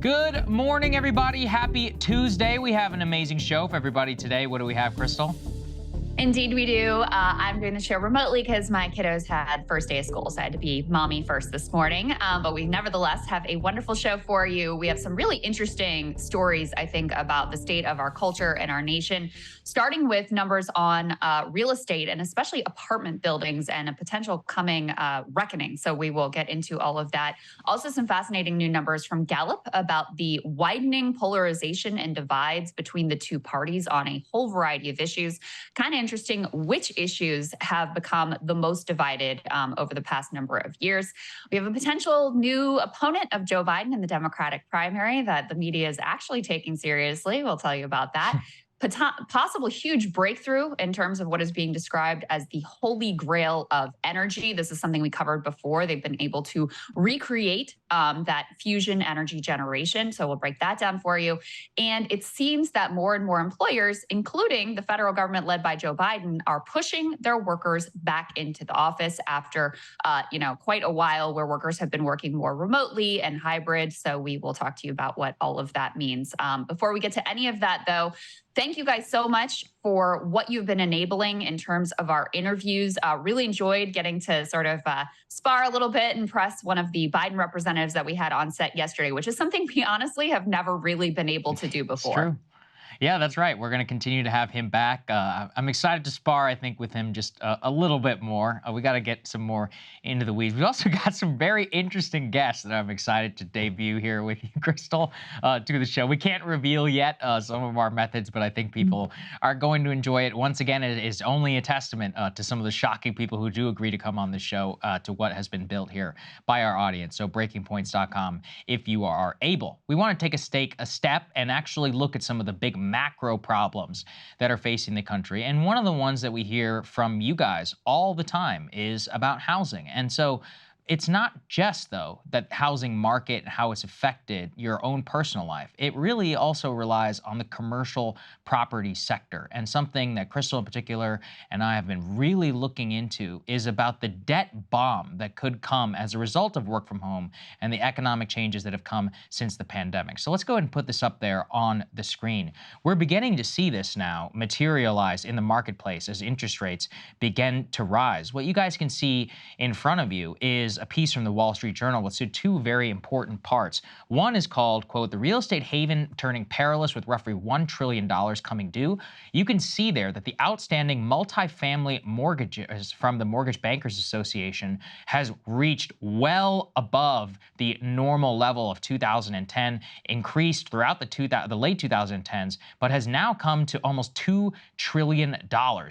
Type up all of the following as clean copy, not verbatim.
Good morning, everybody. Happy Tuesday. We have an amazing show for everybody today. What do we have, Krystal? Indeed, we do. I'm doing the show remotely because my kiddos had first day of school, so I had to be mommy first this morning. But we nevertheless have a wonderful show for you. We have some really interesting stories, I think, about the state of our culture and our nation, starting with numbers on real estate and especially apartment buildings and a potential coming reckoning. So we will get into all of that. Also, some fascinating new numbers from Gallup about the widening polarization and divides between the two parties on a whole variety of issues. Kind of interesting which issues have become the most divided over the past number of years. We have a potential new opponent of Joe Biden in the Democratic primary that the media is actually taking seriously. We'll tell you about that. Possible huge breakthrough in terms of what is being described as the holy grail of energy. This is something we covered before. They've been able to recreate that fusion energy generation. So we'll break that down for you. And it seems that more and more employers, including the federal government led by Joe Biden, are pushing their workers back into the office after quite a while where workers have been working more remotely and hybrid. So we will talk to you about what all of that means. Before we get to any of that, though, thank you guys so much for what you've been enabling in terms of our interviews. Really enjoyed getting to sort of spar a little bit and press one of the Biden representatives that we had on set yesterday, which is something we honestly have never really been able to do before. It's true. Yeah, that's right. We're going to continue to have him back. I'm excited to spar, I think, with him just a little bit more. We got to get some more into the weeds. We've also got some very interesting guests that I'm excited to debut here with you, Krystal, to the show. We can't reveal yet some of our methods, but I think people are going to enjoy it. Once again, it is only a testament to some of the shocking people who do agree to come on the show to what has been built here by our audience. So breakingpoints.com if you are able. We want to take a step and actually look at some of the big macro problems that are facing the country. And one of the ones that we hear from you guys all the time is about housing. And so it's not just, though, that housing market and how it's affected your own personal life. It really also relies on the commercial property sector. And something that Krystal in particular and I have been really looking into is about the debt bomb that could come as a result of work from home and the economic changes that have come since the pandemic. So let's go ahead and put this up there on the screen. We're beginning to see this now materialize in the marketplace as interest rates begin to rise. What you guys can see in front of you is a piece from the Wall Street Journal with two very important parts. One is called, quote, "The Real Estate Haven Turning Perilous with Roughly $1 trillion Coming Due." You can see there that the outstanding multifamily mortgages from the Mortgage Bankers Association has reached well above the normal level of 2010, increased throughout the late 2010s, but has now come to almost $2 trillion.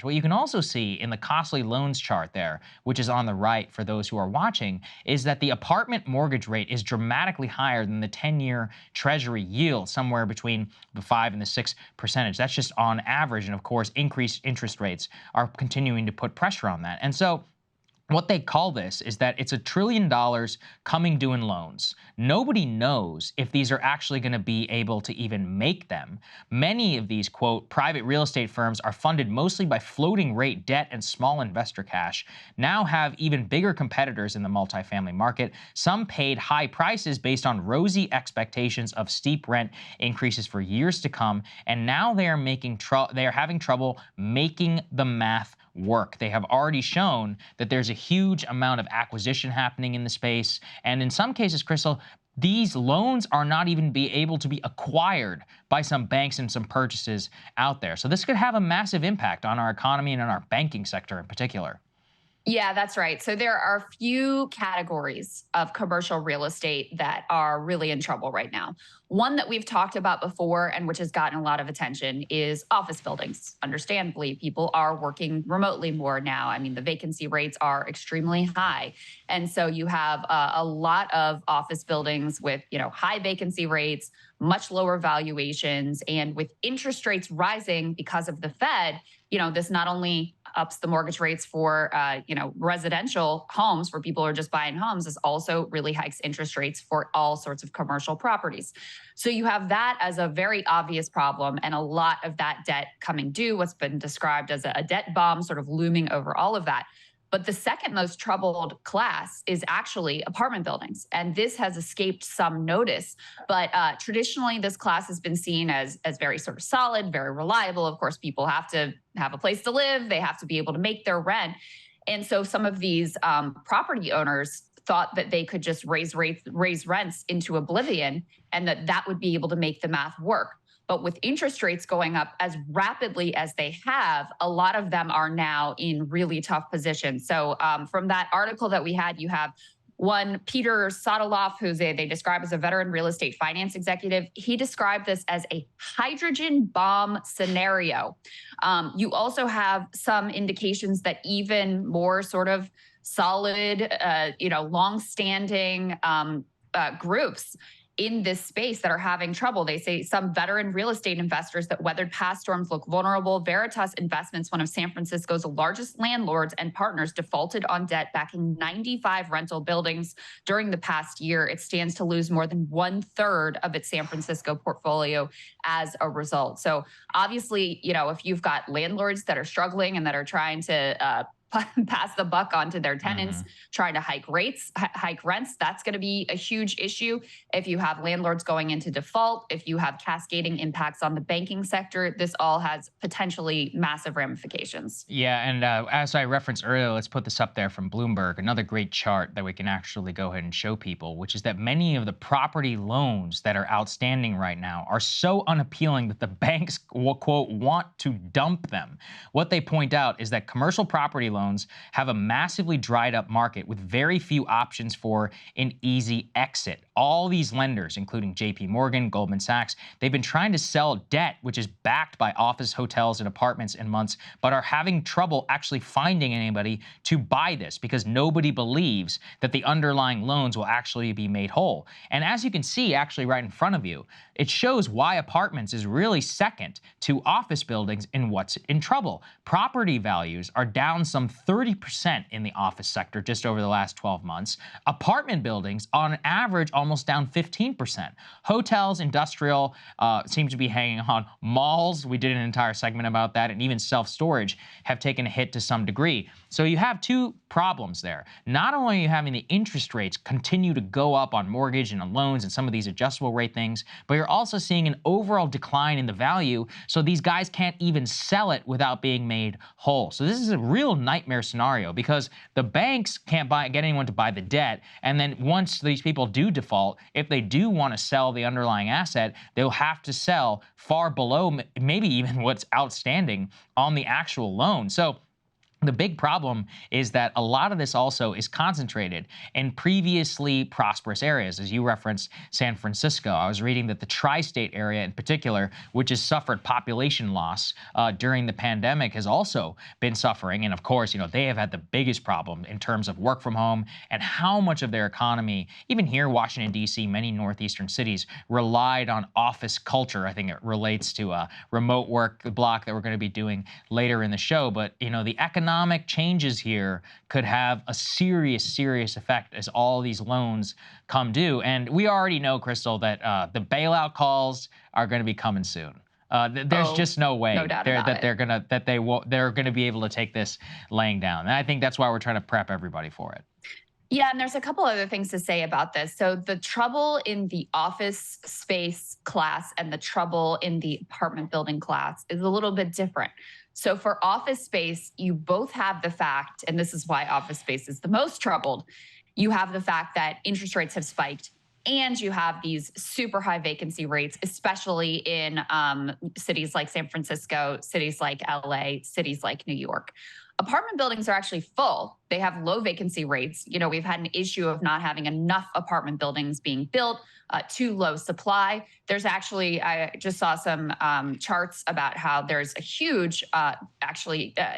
What you can also see in the costly loans chart there, which is on the right for those who are watching, is that the apartment mortgage rate is dramatically higher than the 10-year Treasury yield, somewhere between the 5 and the 6%. That's just on average. And of course, increased interest rates are continuing to put pressure on that. And so what they call this is that it's $1 trillion coming due in loans. Nobody knows if these are actually going to be able to even make them. Many of these, quote, private real estate firms are funded mostly by floating rate debt and small investor cash, now have even bigger competitors in the multifamily market. Some paid high prices based on rosy expectations of steep rent increases for years to come, and now they are having trouble making the math work. They have already shown that there's a huge amount of acquisition happening in the space. And in some cases, Krystal, these loans are not even able to be acquired by some banks and some purchases out there. So this could have a massive impact on our economy and on our banking sector in particular. Yeah, that's right. So there are a few categories of commercial real estate that are really in trouble right now. One that we've talked about before and which has gotten a lot of attention is office buildings. Understandably, people are working remotely more now. I mean, the vacancy rates are extremely high. And so you have a lot of office buildings with, high vacancy rates, much lower valuations, and with interest rates rising because of the Fed, this not only ups the mortgage rates for, residential homes where people are just buying homes, this also really hikes interest rates for all sorts of commercial properties. So you have that as a very obvious problem and a lot of that debt coming due, what's been described as a debt bomb sort of looming over all of that. But the second most troubled class is actually apartment buildings. And this has escaped some notice. But traditionally, this class has been seen as very sort of solid, very reliable. Of course, people have to have a place to live, they have to be able to make their rent. And so some of these property owners thought that they could just raise rents into oblivion and that would be able to make the math work. But with interest rates going up as rapidly as they have, a lot of them are now in really tough positions. So from that article that we had, you have one, Peter Sadaloff, they describe as a veteran real estate finance executive. He described this as a hydrogen bomb scenario. You also have some indications that even more sort of solid, long-standing groups in this space that are having trouble. They say some veteran real estate investors that weathered past storms look vulnerable. Veritas Investments, one of San Francisco's largest landlords and partners, defaulted on debt backing 95 rental buildings during the past year. It stands to lose more than 1/3 of its San Francisco portfolio as a result. So obviously, if you've got landlords that are struggling and that are trying to pass the buck on to their tenants, trying to hike rents, that's going to be a huge issue. If you have landlords going into default, if you have cascading impacts on the banking sector, this all has potentially massive ramifications. Yeah, and as I referenced earlier, let's put this up there from Bloomberg, another great chart that we can actually go ahead and show people, which is that many of the property loans that are outstanding right now are so unappealing that the banks, quote, want to dump them. What they point out is that commercial property loans have a massively dried up market with very few options for an easy exit. All these lenders, including JP Morgan, Goldman Sachs, they've been trying to sell debt, which is backed by office, hotels, and apartments in months, but are having trouble actually finding anybody to buy this because nobody believes that the underlying loans will actually be made whole. And as you can see, actually right in front of you, it shows why apartments is really second to office buildings in what's in trouble. Property values are down some 30% in the office sector just over the last 12 months. Apartment buildings, on average, almost down 15%. Hotels, industrial, seem to be hanging on. Malls, we did an entire segment about that, and even self-storage have taken a hit to some degree. So you have two problems there. Not only are you having the interest rates continue to go up on mortgage and on loans and some of these adjustable rate things, but you're also seeing an overall decline in the value, so these guys can't even sell it without being made whole. So this is a real nightmare scenario because the banks can't get anyone to buy the debt, and then once these people do default, if they do want to sell the underlying asset, they'll have to sell far below maybe even what's outstanding on the actual loan. So the big problem is that a lot of this also is concentrated in previously prosperous areas. As you referenced San Francisco, I was reading that the tri-state area in particular, which has suffered population loss during the pandemic, has also been suffering. And of course, they have had the biggest problem in terms of work from home and how much of their economy, even here in Washington, D.C., many northeastern cities relied on office culture. I think it relates to remote work block that we're going to be doing later in the show. But, the economic changes here could have a serious effect as all these loans come due. And we already know, Krystal, that the bailout calls are going to be coming soon. There's just no way they're going to be able to take this laying down. And I think that's why we're trying to prep everybody for it. Yeah, and there's a couple other things to say about this. So the trouble in the office space class and the trouble in the apartment building class is a little bit different. So for office space, you both have the fact, and this is why office space is the most troubled, you have the fact that interest rates have spiked and you have these super high vacancy rates, especially in cities like San Francisco, cities like LA, cities like New York. Apartment buildings are actually full. They have low vacancy rates. We've had an issue of not having enough apartment buildings being built, too low supply. There's actually, I just saw some charts about how there's a huge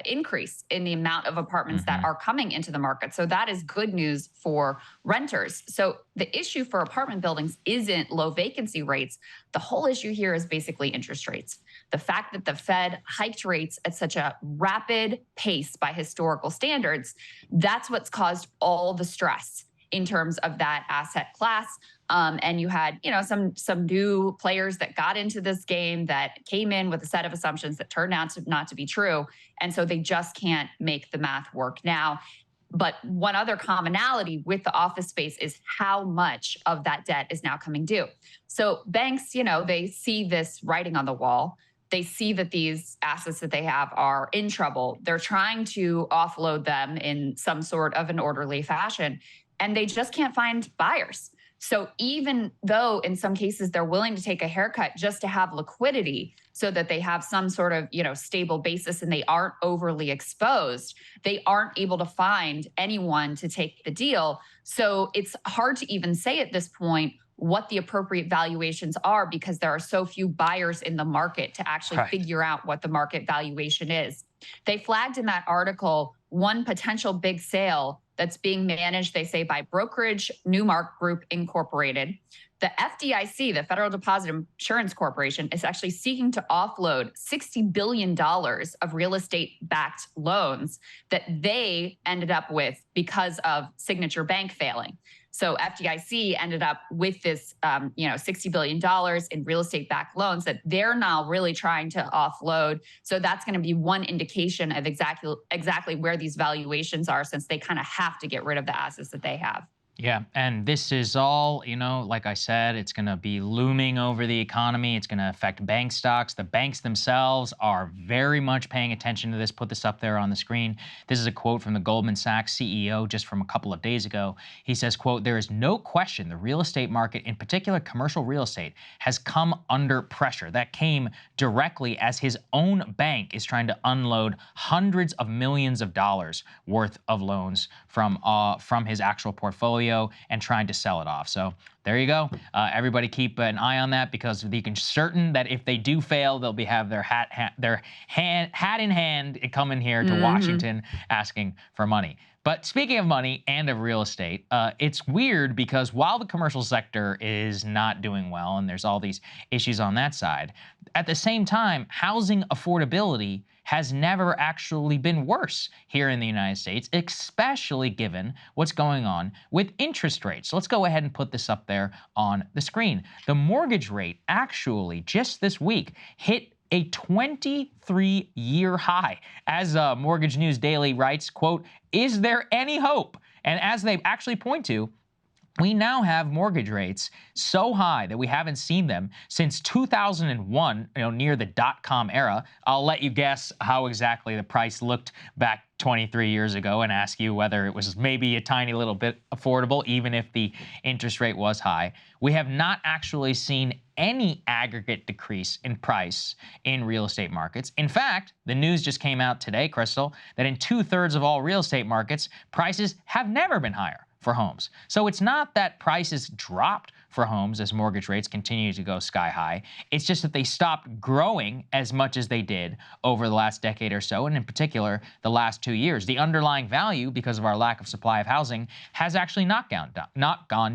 increase in the amount of apartments that are coming into the market. So that is good news for renters. So the issue for apartment buildings isn't low vacancy rates. The whole issue here is basically interest rates. The fact that the Fed hiked rates at such a rapid pace by historical standards, that's what's caused all the stress in terms of that asset class. And you had, some new players that got into this game that came in with a set of assumptions that turned out not to be true. And so they just can't make the math work now. But one other commonality with the office space is how much of that debt is now coming due. So banks, they see this writing on the wall. They see that these assets that they have are in trouble. They're trying to offload them in some sort of an orderly fashion, and they just can't find buyers. So even though in some cases they're willing to take a haircut just to have liquidity so that they have some sort of, stable basis and they aren't overly exposed, they aren't able to find anyone to take the deal. So it's hard to even say at this point what the appropriate valuations are because there are so few buyers in the market to actually figure out what the market valuation is. They flagged in that article one potential big sale that's being managed, they say, by brokerage Newmark Group Incorporated. The FDIC, the Federal Deposit Insurance Corporation, is actually seeking to offload $60 billion of real estate-backed loans that they ended up with because of Signature Bank failing. So FDIC ended up with this, $60 billion in real estate-backed loans that they're now really trying to offload. So that's going to be one indication of exactly where these valuations are, since they kind of have to get rid of the assets that they have. Yeah, and this is all, like I said, it's going to be looming over the economy. It's going to affect bank stocks. The banks themselves are very much paying attention to this. Put this up there on the screen. This is a quote from the Goldman Sachs CEO just from a couple of days ago. He says, quote, "There is no question the real estate market, in particular commercial real estate, has come under pressure." That came directly as his own bank is trying to unload hundreds of millions of dollars worth of loans from his actual portfolio and trying to sell it off. So there you go. Everybody keep an eye on that, because you can certain that if they do fail, they'll have their hat in hand coming here to Washington asking for money. But speaking of money and of real estate, it's weird because while the commercial sector is not doing well and there's all these issues on that side, at the same time, housing affordability has never actually been worse here in the United States, especially given what's going on with interest rates. So let's go ahead and put this up there on the screen. The mortgage rate actually just this week hit a 23-year high. As Mortgage News Daily writes, quote, "Is there any hope?" And as they actually point to, we now have mortgage rates so high that we haven't seen them since 2001, near the dot-com era. I'll let you guess how exactly the price looked back 23 years ago and ask you whether it was maybe a tiny little bit affordable, even if the interest rate was high. We have not actually seen any aggregate decrease in price in real estate markets. In fact, the news just came out today, Krystal, that in 2/3 of all real estate markets, prices have never been higher for homes. So it's not that prices dropped for homes as mortgage rates continue to go sky high. It's just that they stopped growing as much as they did over the last decade or so, and in particular, the last 2 years. The underlying value, because of our lack of supply of housing, has actually not gone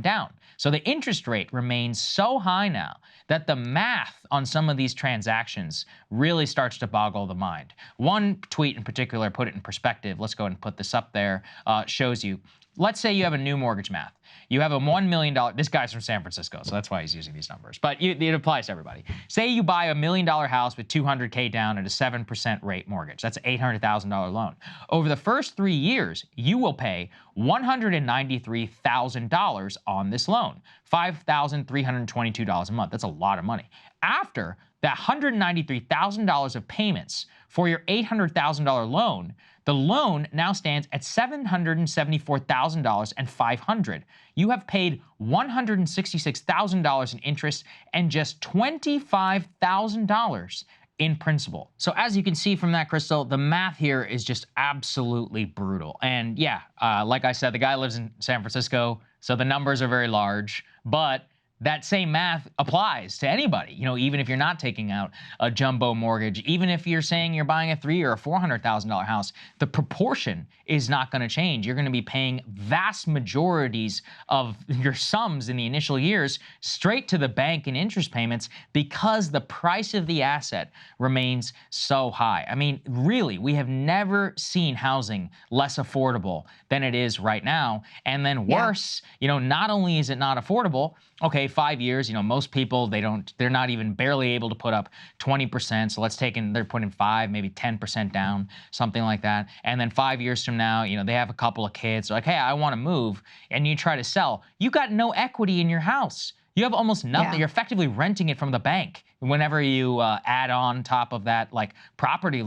down. So the interest rate remains so high now that the math on some of these transactions really starts to boggle the mind. One tweet in particular put it in perspective. Let's go ahead and put this up there. Shows you. Let's say you have a new mortgage math. You have a $1 million, this guy's from San Francisco, so that's why he's using these numbers, but it applies to everybody. Say you buy a $1 million house with $200K down at a 7% rate mortgage. That's an $800,000 loan. Over the first 3 years, you will pay $193,000 on this loan, $5,322 a month. That's a lot of money. After that $193,000 of payments for your $800,000 loan, the loan now stands at $774,000 and $500. You have paid $166,000 in interest and just $25,000 in principal. So as you can see from that, Krystal, the math here is just absolutely brutal. And yeah, like I said, the guy lives in San Francisco, so the numbers are very large, but that same math applies to anybody, even if you're not taking out a jumbo mortgage, even if you're saying you're buying a $300,000 or a $400,000 house, the proportion is not going to change. You're going to be paying vast majorities of your sums in the initial years straight to the bank in interest payments because the price of the asset remains so high. I mean, really, we have never seen housing less affordable than it is right now. And then worse, not only is it not affordable, okay, say 5 years, most people, they're not even barely able to put up 20%. So let's take in, they're putting 5, maybe 10% down, something like that. And then 5 years from now, they have a couple of kids. They're like, hey, I want to move. And you try to sell. You got no equity in your house. You have almost nothing. Yeah. You're effectively renting it from the bank. Whenever you add on top of that, like property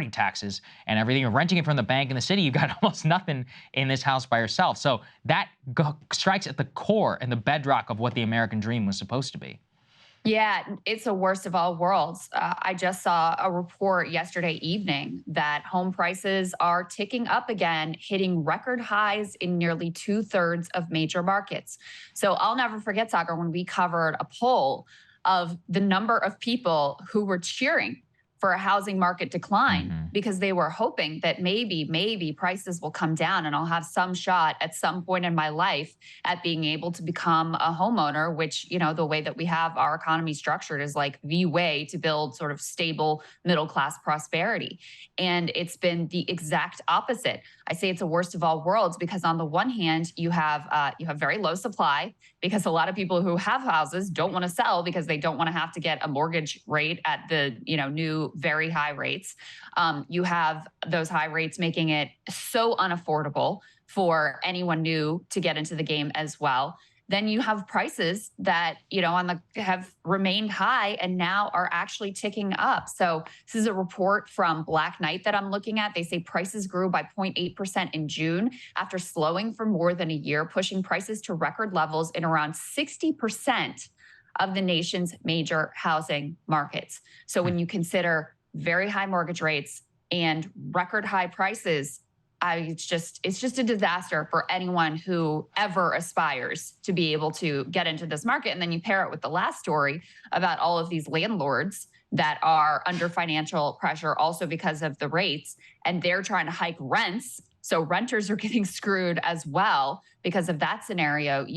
taxes and everything, you're renting it from the bank in the city. You got almost nothing in this house by yourself. So that strikes at the core and the bedrock of what the American dream was supposed to be. Yeah, it's the worst of all worlds. I just saw a report yesterday evening that home prices are ticking up again, hitting record highs in nearly 2/3 of major markets. So I'll never forget, Saagar, when we covered a poll of the number of people who were cheering for a housing market decline because they were hoping that maybe prices will come down and I'll have some shot at some point in my life at being able to become a homeowner, which, the way that we have our economy structured is like the way to build sort of stable middle class prosperity. And it's been the exact opposite. I say it's a worst of all worlds because on the one hand, you have very low supply because a lot of people who have houses don't want to sell because they don't want to have to get a mortgage rate at the new very high rates. You have those high rates making it so unaffordable for anyone new to get into the game as well. Then you have prices that have remained high and now are actually ticking up. So this is a report from Black Knight that I'm looking at. They say prices grew by 0.8% in June after slowing for more than a year, pushing prices to record levels in around 60% of the nation's major housing markets. So when you consider very high mortgage rates and record high prices, it's just a disaster for anyone who ever aspires to be able to get into this market. And then you pair it with the last story about all of these landlords that are under financial pressure also because of the rates, and they're trying to hike rents. So renters are getting screwed as well because of that scenario.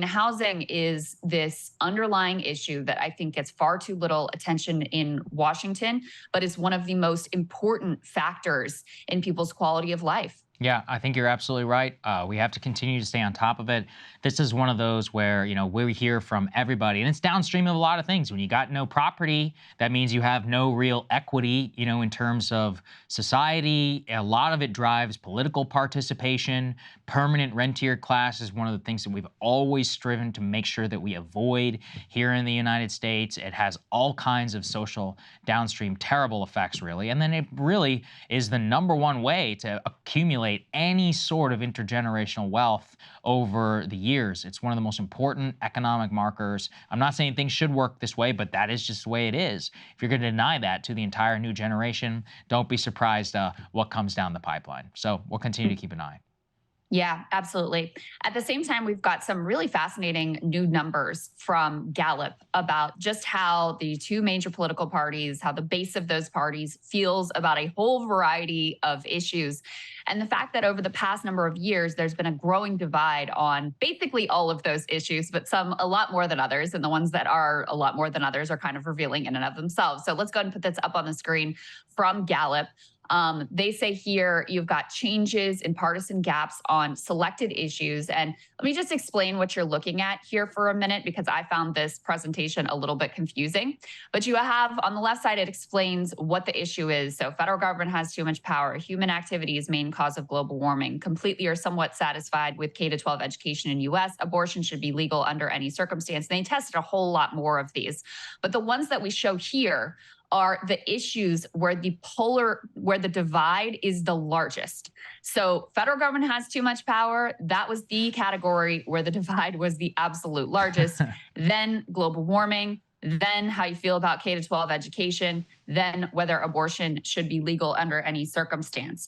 Housing is this underlying issue that I think gets far too little attention in Washington, but is one of the most important factors in people's quality of life. Yeah, I think you're absolutely right. We have to continue to stay on top of it. This is one of those where, we hear from everybody, and it's downstream of a lot of things. When you got no property, that means you have no real equity, in terms of society. A lot of it drives political participation. Permanent rentier class is one of the things that we've always striven to make sure that we avoid here in the United States. It has all kinds of social downstream terrible effects, really. And then it really is the number one way to accumulate any sort of intergenerational wealth over the years. It's one of the most important economic markers. I'm not saying things should work this way, but that is just the way it is. If you're going to deny that to the entire new generation, don't be surprised what comes down the pipeline. So we'll continue to keep an eye. Yeah, absolutely. At the same time, we've got some really fascinating new numbers from Gallup about just how the two major political parties, how the base of those parties feels about a whole variety of issues. And the fact that over the past number of years, there's been a growing divide on basically all of those issues, but some a lot more than others. And the ones that are a lot more than others are kind of revealing in and of themselves. So let's go ahead and put this up on the screen from Gallup. They say here you've got changes in partisan gaps on selected issues. And let me just explain what you're looking at here for a minute, because I found this presentation a little bit confusing. But you have on the left side, it explains what the issue is. So federal government has too much power. Human activity is main cause of global warming. Completely or somewhat satisfied with K-12 education in U.S. Abortion should be legal under any circumstance. And they tested a whole lot more of these. But the ones that we show here are the issues where the divide is the largest. So federal government has too much power. That was the category where the divide was the absolute largest. Then global warming, then how you feel about K-12 education, then whether abortion should be legal under any circumstance.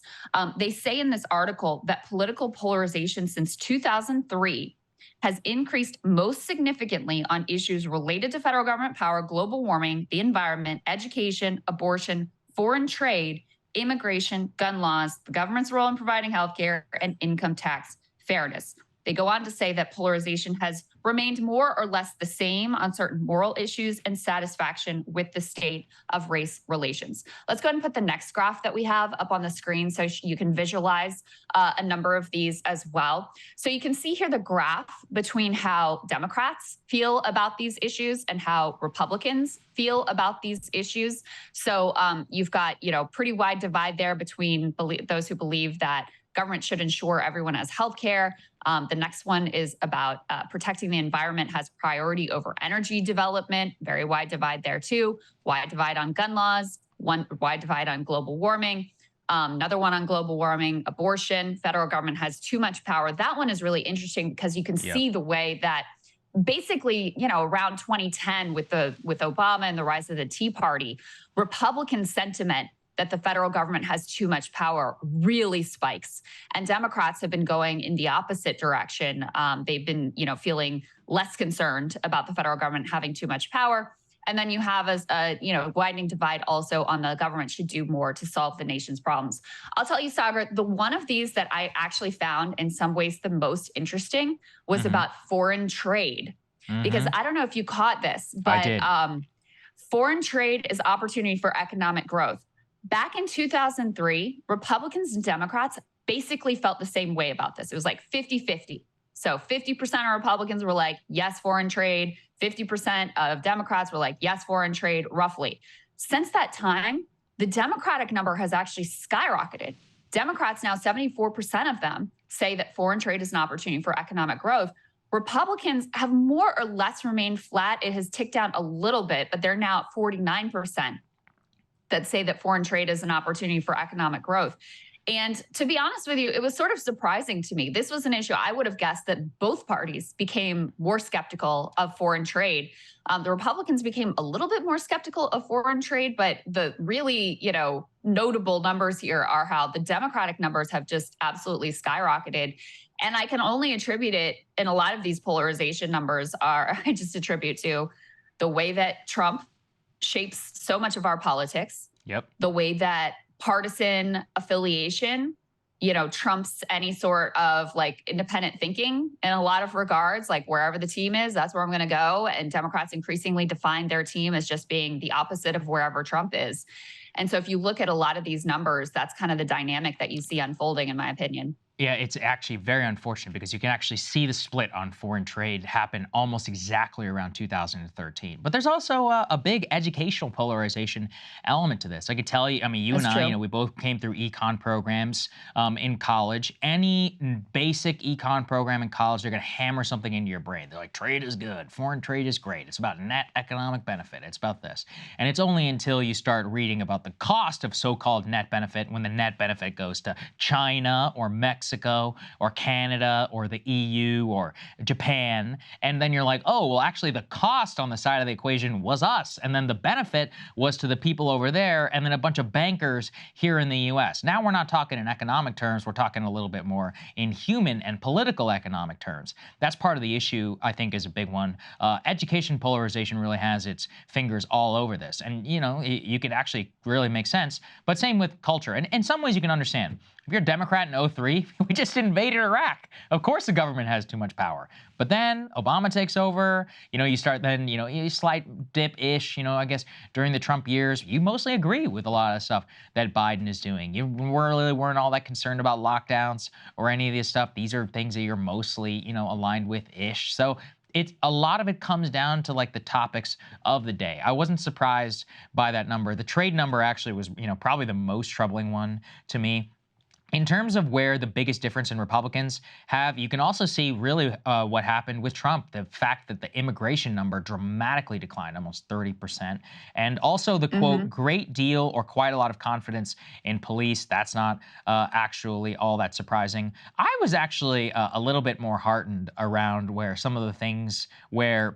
They say in this article that political polarization since 2003 has increased most significantly on issues related to federal government power, global warming, the environment, education, abortion, foreign trade, immigration, gun laws, the government's role in providing healthcare, and income tax fairness. They go on to say that polarization has remained more or less the same on certain moral issues and satisfaction with the state of race relations. Let's go ahead and put the next graph that we have up on the screen so you can visualize a number of these as well. So you can see here the graph between how Democrats feel about these issues and how Republicans feel about these issues. So you've got, pretty wide divide there between those who believe that government should ensure everyone has health care. The next one is about protecting the environment has priority over energy development. Very wide divide there too. Wide divide on gun laws, one wide divide on global warming. Another one on global warming, abortion, federal government has too much power. That one is really interesting because you can see the way that basically, around 2010 with Obama and the rise of the Tea Party, Republican sentiment that the federal government has too much power really spikes. And Democrats have been going in the opposite direction. They've been, feeling less concerned about the federal government having too much power. And then you have a widening divide also on the government should do more to solve the nation's problems. I'll tell you, Saagar, the one of these that I actually found in some ways the most interesting was about foreign trade. Because I don't know if you caught this, but foreign trade is opportunity for economic growth. Back in 2003, Republicans and Democrats basically felt the same way about this. It was like 50-50. So 50% of Republicans were like, yes, foreign trade. 50% of Democrats were like, yes, foreign trade, roughly. Since that time, the Democratic number has actually skyrocketed. Democrats now, 74% of them say that foreign trade is an opportunity for economic growth. Republicans have more or less remained flat. It has ticked down a little bit, but they're now at 49% that say that foreign trade is an opportunity for economic growth. And to be honest with you, it was sort of surprising to me. This was an issue I would have guessed that both parties became more skeptical of foreign trade. The Republicans became a little bit more skeptical of foreign trade, but the really, notable numbers here are how the Democratic numbers have just absolutely skyrocketed. And I can only attribute it, and a lot of these polarization numbers I just attribute to the way that Trump shapes so much of our politics. The way that partisan affiliation, trumps any sort of like independent thinking in a lot of regards, like wherever the team is, that's where I'm going to go. And Democrats increasingly define their team as just being the opposite of wherever Trump is. And so if you look at a lot of these numbers, that's kind of the dynamic that you see unfolding, in my opinion. Yeah, it's actually very unfortunate because you can actually see the split on foreign trade happen almost exactly around 2013. But there's also a big educational polarization element to this. I could tell you, you and I, we both came through econ programs in college. Any basic econ program in college, they're going to hammer something into your brain. They're like, trade is good, foreign trade is great. It's about net economic benefit. It's about this. And it's only until you start reading about the cost of so-called net benefit when the net benefit goes to China or Mexico or Canada or the EU or Japan. And then you're like, oh, well, actually the cost on the side of the equation was us. And then the benefit was to the people over there and then a bunch of bankers here in the US. Now we're not talking in economic terms. We're talking a little bit more in human and political economic terms. That's part of the issue, I think, is a big one. Education polarization really has its fingers all over this. And, you could actually really make sense. But same with culture. And in some ways you can understand. If you're a Democrat in 03, we just invaded Iraq. Of course the government has too much power. But then Obama takes over, you start then, you slight dip-ish, I guess during the Trump years, you mostly agree with a lot of stuff that Biden is doing. You really weren't all that concerned about lockdowns or any of this stuff. These are things that you're mostly, aligned with-ish. So it's a lot of it comes down to like the topics of the day. I wasn't surprised by that number. The trade number actually was, probably the most troubling one to me. In terms of where the biggest difference in Republicans have, you can also see really what happened with Trump, the fact that the immigration number dramatically declined, almost 30%. And also the quote, great deal or quite a lot of confidence in police. That's not actually all that surprising. I was actually a little bit more heartened around where some of the things where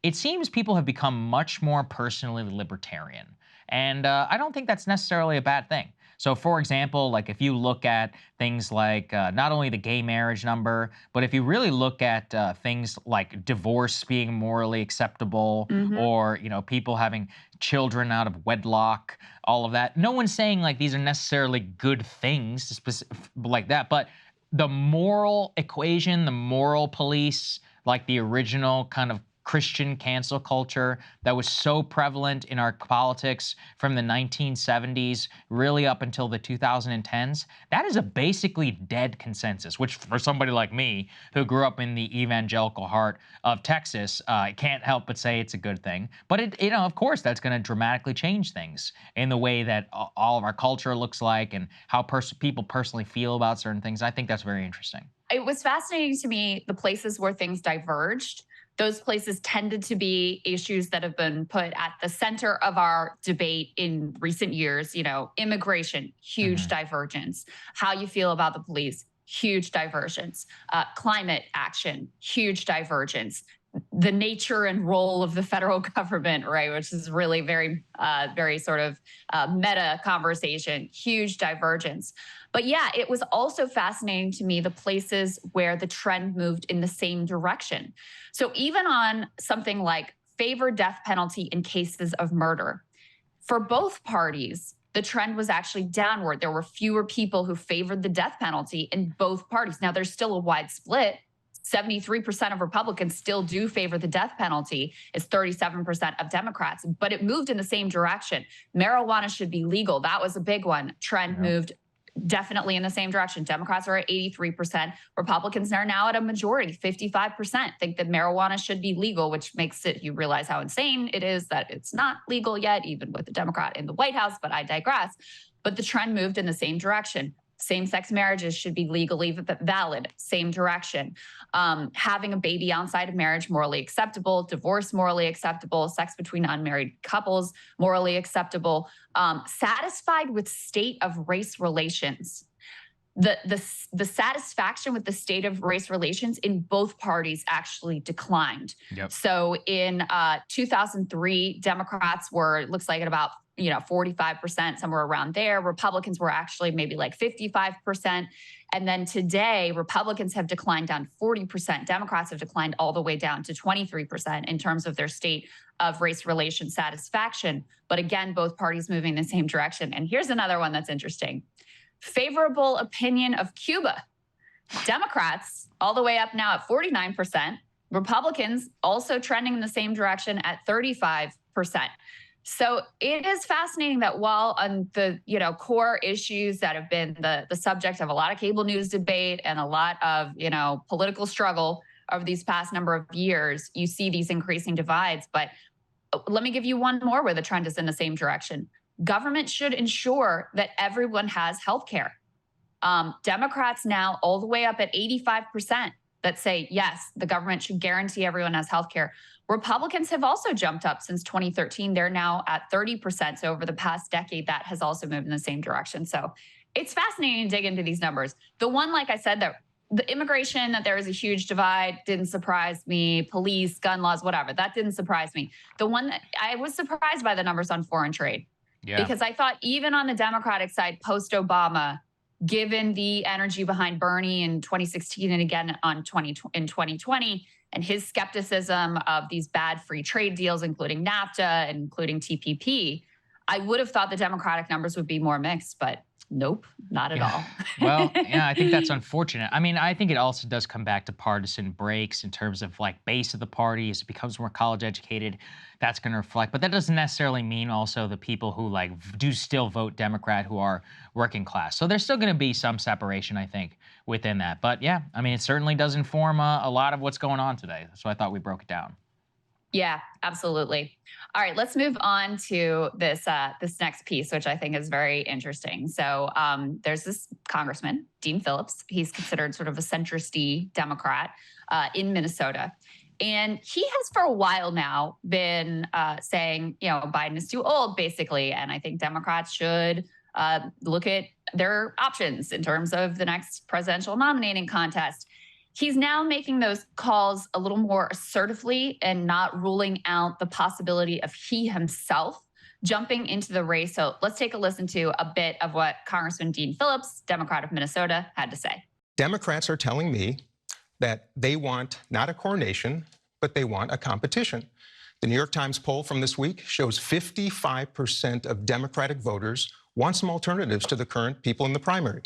it seems people have become much more personally libertarian. And I don't think that's necessarily a bad thing. So for example, like if you look at things like not only the gay marriage number, but if you really look at things like divorce being morally acceptable or, people having children out of wedlock, all of that. No one's saying like these are necessarily good things like that, but the moral equation, the moral police, like the original kind of Christian cancel culture that was so prevalent in our politics from the 1970s, really up until the 2010s, that is a basically dead consensus, which for somebody like me, who grew up in the evangelical heart of Texas, I can't help but say it's a good thing. But of course, that's going to dramatically change things in the way that all of our culture looks like and how people personally feel about certain things. I think that's very interesting. It was fascinating to me, the places where things diverged. Those places tended to be issues that have been put at the center of our debate in recent years. Immigration, huge divergence. How you feel about the police, huge divergence. Climate action, huge divergence. The nature and role of the federal government, right, which is really very, very sort of meta conversation, huge divergence. But yeah, it was also fascinating to me the places where the trend moved in the same direction. So even on something like favor death penalty in cases of murder, for both parties, the trend was actually downward. There were fewer people who favored the death penalty in both parties. Now, there's still a wide split. 73% of Republicans still do favor the death penalty. It's 37% of Democrats, but it moved in the same direction. Marijuana should be legal. That was a big one. Trend moved definitely in the same direction. Democrats are at 83%. Republicans are now at a majority, 55%, think that marijuana should be legal, which makes you realize how insane it is that it's not legal yet, even with the Democrat in the White House, but I digress. But the trend moved in the same direction. Same-sex marriages should be legally valid, same direction. Having a baby outside of marriage, morally acceptable. Divorce, morally acceptable. Sex between unmarried couples, morally acceptable. Satisfied with state of race relations. The satisfaction with the state of race relations in both parties actually declined. Yep. So in 2003, Democrats were, it looks like at about 45%, somewhere around there. Republicans were actually maybe like 55%. And then today, Republicans have declined down 40%. Democrats have declined all the way down to 23% in terms of their state of race relation satisfaction. But again, both parties moving in the same direction. And here's another one that's interesting. Favorable opinion of Cuba. Democrats all the way up now at 49%. Republicans also trending in the same direction at 35%. So it is fascinating that while on the core issues that have been the subject of a lot of cable news debate and a lot of political struggle over these past number of years, you see these increasing divides. But let me give you one more where the trend is in the same direction. Government should ensure that everyone has health care. Democrats now all the way up at 85% that say, yes, the government should guarantee everyone has health care. Republicans have also jumped up since 2013. They're now at 30%. So over the past decade, that has also moved in the same direction. So it's fascinating to dig into these numbers. The one, like I said, that the immigration, that there was a huge divide, didn't surprise me. Police, gun laws, whatever, that didn't surprise me. The one that I was surprised by the numbers on foreign trade. Yeah. Because I thought even on the Democratic side, post-Obama, given the energy behind Bernie in 2016 and again in 2020, and his skepticism of these bad free trade deals, including NAFTA, including TPP, I would have thought the Democratic numbers would be more mixed, but nope, not at all. Well, yeah, I think that's unfortunate. I mean, I think it also does come back to partisan breaks in terms of like base of the party. As it becomes more college educated, that's going to reflect. But that doesn't necessarily mean also the people who like do still vote Democrat who are working class. So there's still going to be some separation, I think, within that. But yeah, I mean, it certainly does inform a lot of what's going on today. That's why I thought we broke it down. Yeah, absolutely. All right, let's move on to this next piece, which I think is very interesting. So there's this Congressman, Dean Phillips. He's considered sort of a centrist-y Democrat in Minnesota. And he has for a while now been saying, Biden is too old, basically. And I think Democrats should look at their options in terms of the next presidential nominating contest. He's now making those calls a little more assertively and not ruling out the possibility of he himself jumping into the race. So let's take a listen to a bit of what Congressman Dean Phillips, Democrat of Minnesota, had to say. Democrats are telling me that they want not a coronation, but they want a competition. The New York Times poll from this week shows 55% of Democratic voters want some alternatives to the current people in the primary.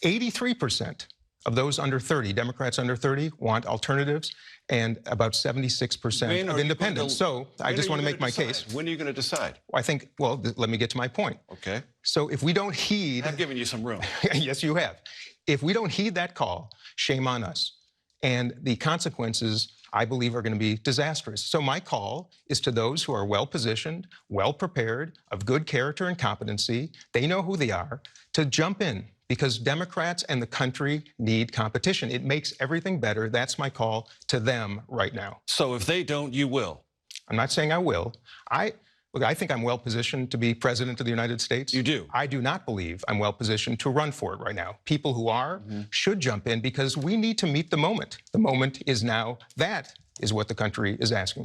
83% of those under 30, Democrats under 30, want alternatives, and about 76% of independents. So I just want to make my case. When are you going to decide? I think, well, let me get to my point. Okay. So if we don't heed... I've given you some room. Yes, you have. If we don't heed that call, shame on us. And the consequences, I believe, are going to be disastrous. So my call is to those who are well-positioned, well-prepared, of good character and competency, they know who they are, to jump in, because Democrats and the country need competition. It makes everything better. That's my call to them right now. So if they don't, you will? I'm not saying I will. Look, I think I'm well-positioned to be president of the United States. You do? I do not believe I'm well-positioned to run for it right now. People who are should jump in, because we need to meet the moment. The moment is now. That is what the country is asking.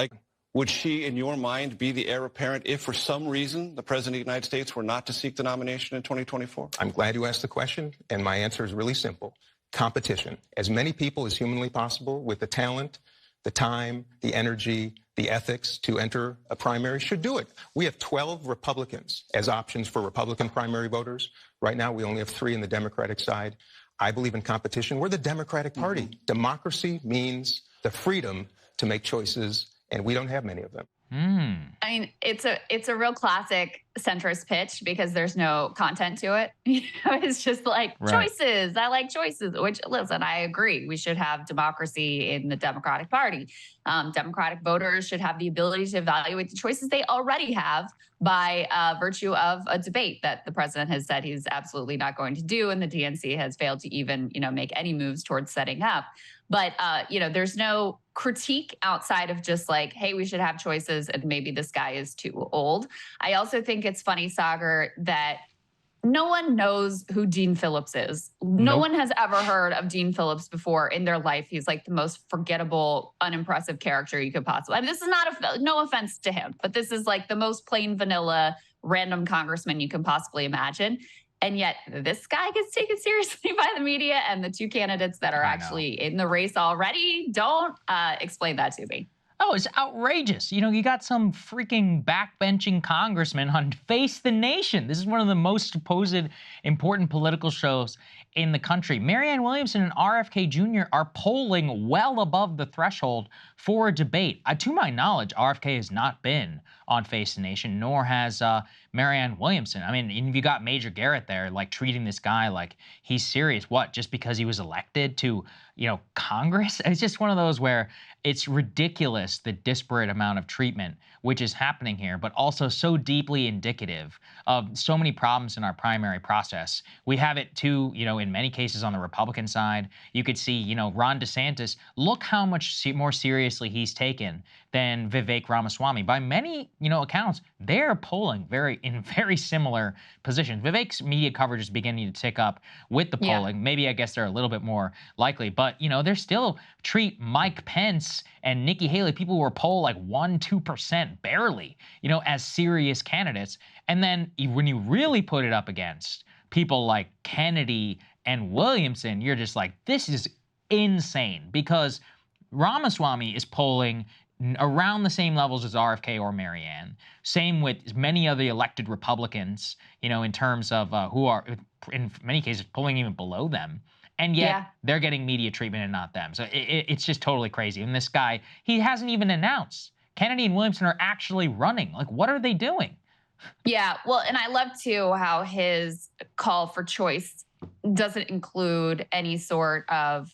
Would she, in your mind, be the heir apparent if, for some reason, the President of the United States were not to seek the nomination in 2024? I'm glad you asked the question, and my answer is really simple. Competition. As many people as humanly possible with the talent, the time, the energy, the ethics to enter a primary should do it. We have 12 Republicans as options for Republican primary voters. Right now, we only have 3 in the Democratic side. I believe in competition. We're the Democratic Party. Democracy means the freedom to make choices, and we don't have many of them. I mean, it's a real classic centrist pitch, because there's no content to it. It's just like choices. I like choices, which, listen, I agree. We should have democracy in the Democratic Party. Democratic voters should have the ability to evaluate the choices they already have by virtue of a debate that the president has said he's absolutely not going to do, and the DNC has failed to even, make any moves towards setting up. But, there's no critique outside of just like, hey, we should have choices, and maybe this guy is too old. I also think it's funny, Saagar, that no one knows who Dean Phillips is. No one has ever heard of Dean Phillips before in their life. He's like the most forgettable, unimpressive character you could possibly. I mean, this is not no offense to him, but this is like the most plain vanilla random congressman you can possibly imagine. And yet this guy gets taken seriously by the media, and the 2 candidates that are actually in the race already don't. Explain that to me. Oh, it's outrageous. You got some freaking backbenching congressman on Face the Nation. This is one of the most supposed important political shows in the country. Marianne Williamson and RFK Jr. are polling well above the threshold for a debate. To my knowledge, RFK has not been on Face the Nation, nor has Marianne Williamson. I mean, you got Major Garrett there, like treating this guy like he's serious. What, just because he was elected to, Congress? It's just one of those where it's ridiculous, the disparate amount of treatment which is happening here, but also so deeply indicative of so many problems in our primary process. We have it too, in many cases on the Republican side. You could see, Ron DeSantis, look how much more seriously he's taken than Vivek Ramaswamy. By many, accounts, they're polling in very similar positions. Vivek's media coverage is beginning to tick up with the polling. Yeah. Maybe I guess they're a little bit more likely, but they're still treat Mike Pence and Nikki Haley, people who are polled like 1-2% barely, as serious candidates. And then when you really put it up against people like Kennedy and Williamson, you're just like, this is insane, because Ramaswamy is polling around the same levels as RFK or Marianne. Same with many of the elected Republicans, in terms of who are, in many cases, polling even below them. And yet they're getting media treatment and not them. So it's just totally crazy. And this guy, he hasn't even announced. Kennedy and Williamson are actually running. Like, what are they doing? Yeah, well, and I love, too, how his call for choice doesn't include any sort of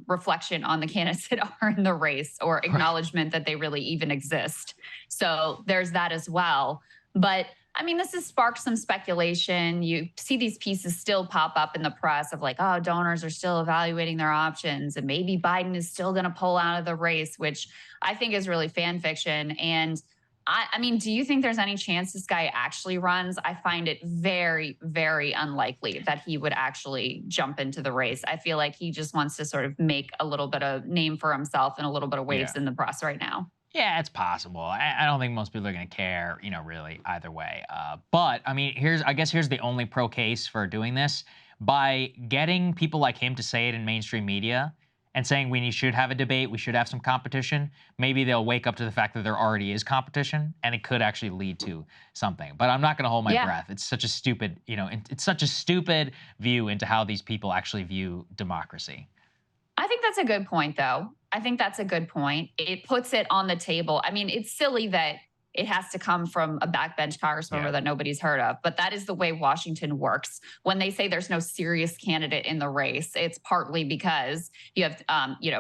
reflection on the candidates that are in the race, or acknowledgement that they really even exist. So there's that as well. But I mean, this has sparked some speculation. You see these pieces still pop up in the press of like, oh, donors are still evaluating their options, and maybe Biden is still going to pull out of the race, which I think is really fan fiction. And I mean, do you think there's any chance this guy actually runs? I find it very, very unlikely that he would actually jump into the race. I feel like he just wants to sort of make a little bit of name for himself and a little bit of waves in the press right now. Yeah, it's possible. I don't think most people are going to care, really either way. But I mean, I guess here's the only pro case for doing this. By getting people like him to say it in mainstream media, and saying we should have a debate, we should have some competition, maybe they'll wake up to the fact that there already is competition, and it could actually lead to something. But I'm not going to hold my breath. It's such a stupid, it's such a stupid view into how these people actually view democracy. I think that's a good point, though. I think that's a good point. It puts it on the table. I mean, it's silly that it has to come from a backbench congressman that nobody's heard of. But that is the way Washington works. When they say there's no serious candidate in the race, it's partly because you have,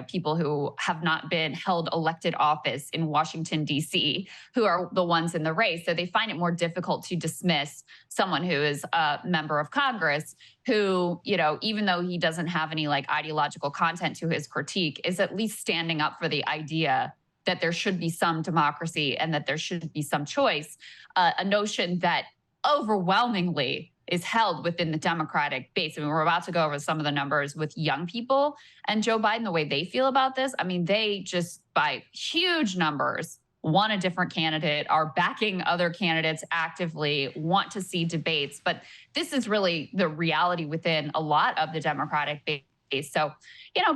people who have not been held elected office in Washington, D.C., who are the ones in the race. So they find it more difficult to dismiss someone who is a member of Congress who, even though he doesn't have any ideological content to his critique, is at least standing up for the idea that there should be some democracy and that there should be some choice, a notion that overwhelmingly is held within the Democratic base. I mean, we're about to go over some of the numbers with young people and Joe Biden, the way they feel about this. I mean, they just, by huge numbers, want a different candidate, are backing other candidates actively, want to see debates. But this is really the reality within a lot of the Democratic base. So,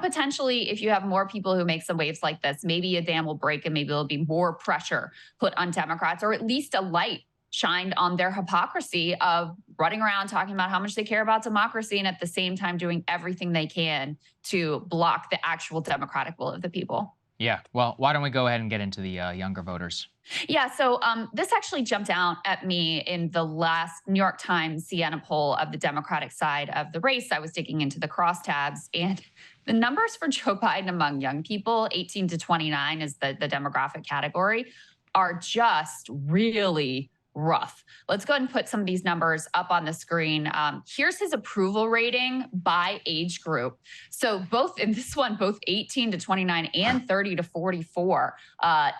potentially if you have more people who make some waves like this, maybe a dam will break and maybe there'll be more pressure put on Democrats, or at least a light shined on their hypocrisy of running around talking about how much they care about democracy and at the same time doing everything they can to block the actual democratic will of the people. Yeah, well, why don't we go ahead and get into the younger voters? Yeah, so this actually jumped out at me in the last New York Times Siena poll of the Democratic side of the race. I was digging into the crosstabs, and the numbers for Joe Biden among young people, 18 to 29 is the demographic category, are just really rough. Let's go ahead and put some of these numbers up on the screen. Here's his approval rating by age group. So both in this one, both 18 to 29 and 30 to 44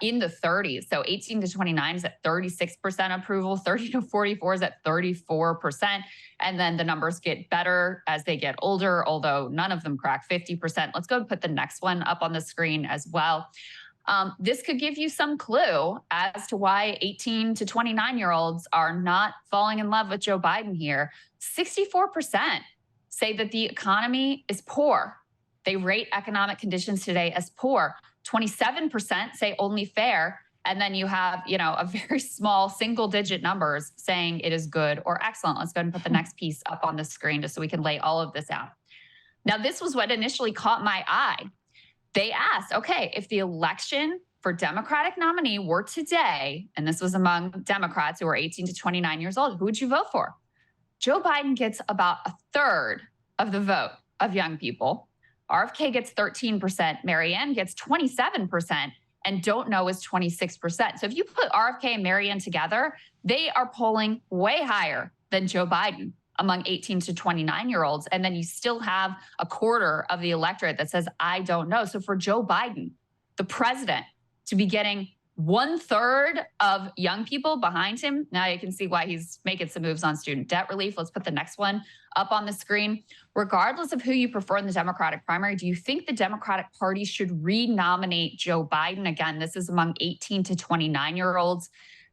in the 30s. So 18 to 29 is at 36% approval, 30 to 44 is at 34%. And then the numbers get better as they get older, although none of them crack 50%. Let's go and put the next one up on the screen as well. This could give you some clue as to why 18 to 29-year-olds are not falling in love with Joe Biden here. 64% say that the economy is poor. They rate economic conditions today as poor. 27% say only fair. And then you have, a very small single-digit numbers saying it is good or excellent. Let's go ahead and put the next piece up on the screen just so we can lay all of this out. Now, this was what initially caught my eye. They asked, okay, if the election for Democratic nominee were today, and this was among Democrats who are 18 to 29 years old, who would you vote for? Joe Biden gets about a third of the vote of young people. RFK gets 13%, Marianne gets 27%, and don't know is 26%. So if you put RFK and Marianne together, they are polling way higher than Joe Biden among 18 to 29-year-olds. And then you still have a quarter of the electorate that says, I don't know. So for Joe Biden, the president, to be getting 1/3 of young people behind him, now you can see why he's making some moves on student debt relief. Let's put the next one up on the screen. Regardless of who you prefer in the Democratic primary, do you think the Democratic Party should re-nominate Joe Biden? Again, this is among 18 to 29-year-olds.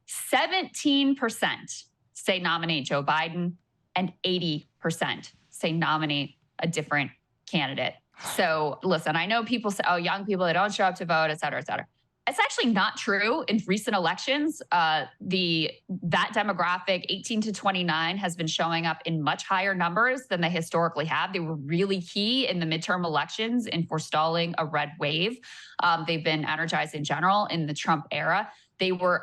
17% say nominate Joe Biden, and 80% say nominate a different candidate. So listen, I know people say, oh, young people, they don't show up to vote, et cetera, et cetera. It's actually not true. In recent elections, that demographic, 18 to 29, has been showing up in much higher numbers than they historically have. They were really key in the midterm elections in forestalling a red wave. They've been energized in general in the Trump era. They were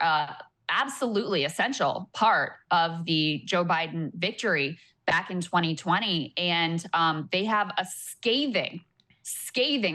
absolutely essential part of the Joe Biden victory back in 2020. And they have a scathing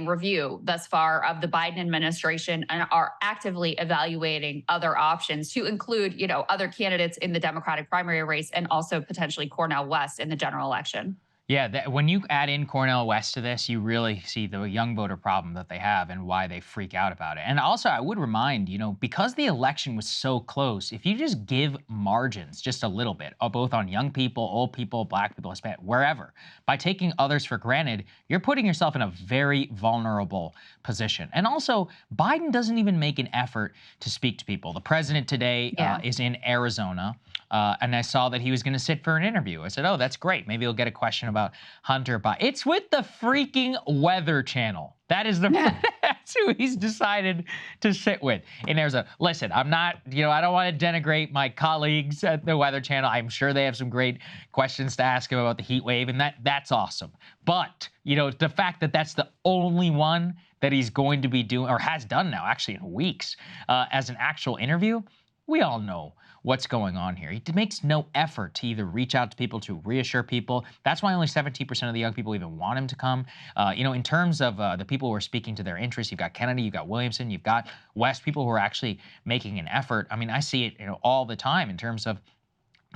review thus far of the Biden administration and are actively evaluating other options to include, other candidates in the Democratic primary race and also potentially Cornel West in the general election. Yeah, when you add in Cornel West to this, you really see the young voter problem that they have and why they freak out about it. And also, I would remind, because the election was so close, if you just give margins just a little bit, both on young people, old people, black people, Hispanic, wherever, by taking others for granted, you're putting yourself in a very vulnerable position. And also, Biden doesn't even make an effort to speak to people. The president today is in Arizona, and I saw that he was going to sit for an interview. I said, oh, that's great. Maybe he'll get a question about about Hunter Biden. It's with the freaking Weather Channel. That is that's who he's decided to sit with in Arizona. Listen, I'm not, I don't want to denigrate my colleagues at the Weather Channel. I'm sure they have some great questions to ask him about the heat wave, and that's awesome. But, the fact that that's the only one that he's going to be doing, or has done now, actually in weeks, as an actual interview, we all know what's going on here. He makes no effort to either reach out to people, to reassure people. That's why only 17% of the young people even want him to come. In terms of the people who are speaking to their interests, you've got Kennedy, you've got Williamson, you've got West, people who are actually making an effort. I mean, I see it all the time in terms of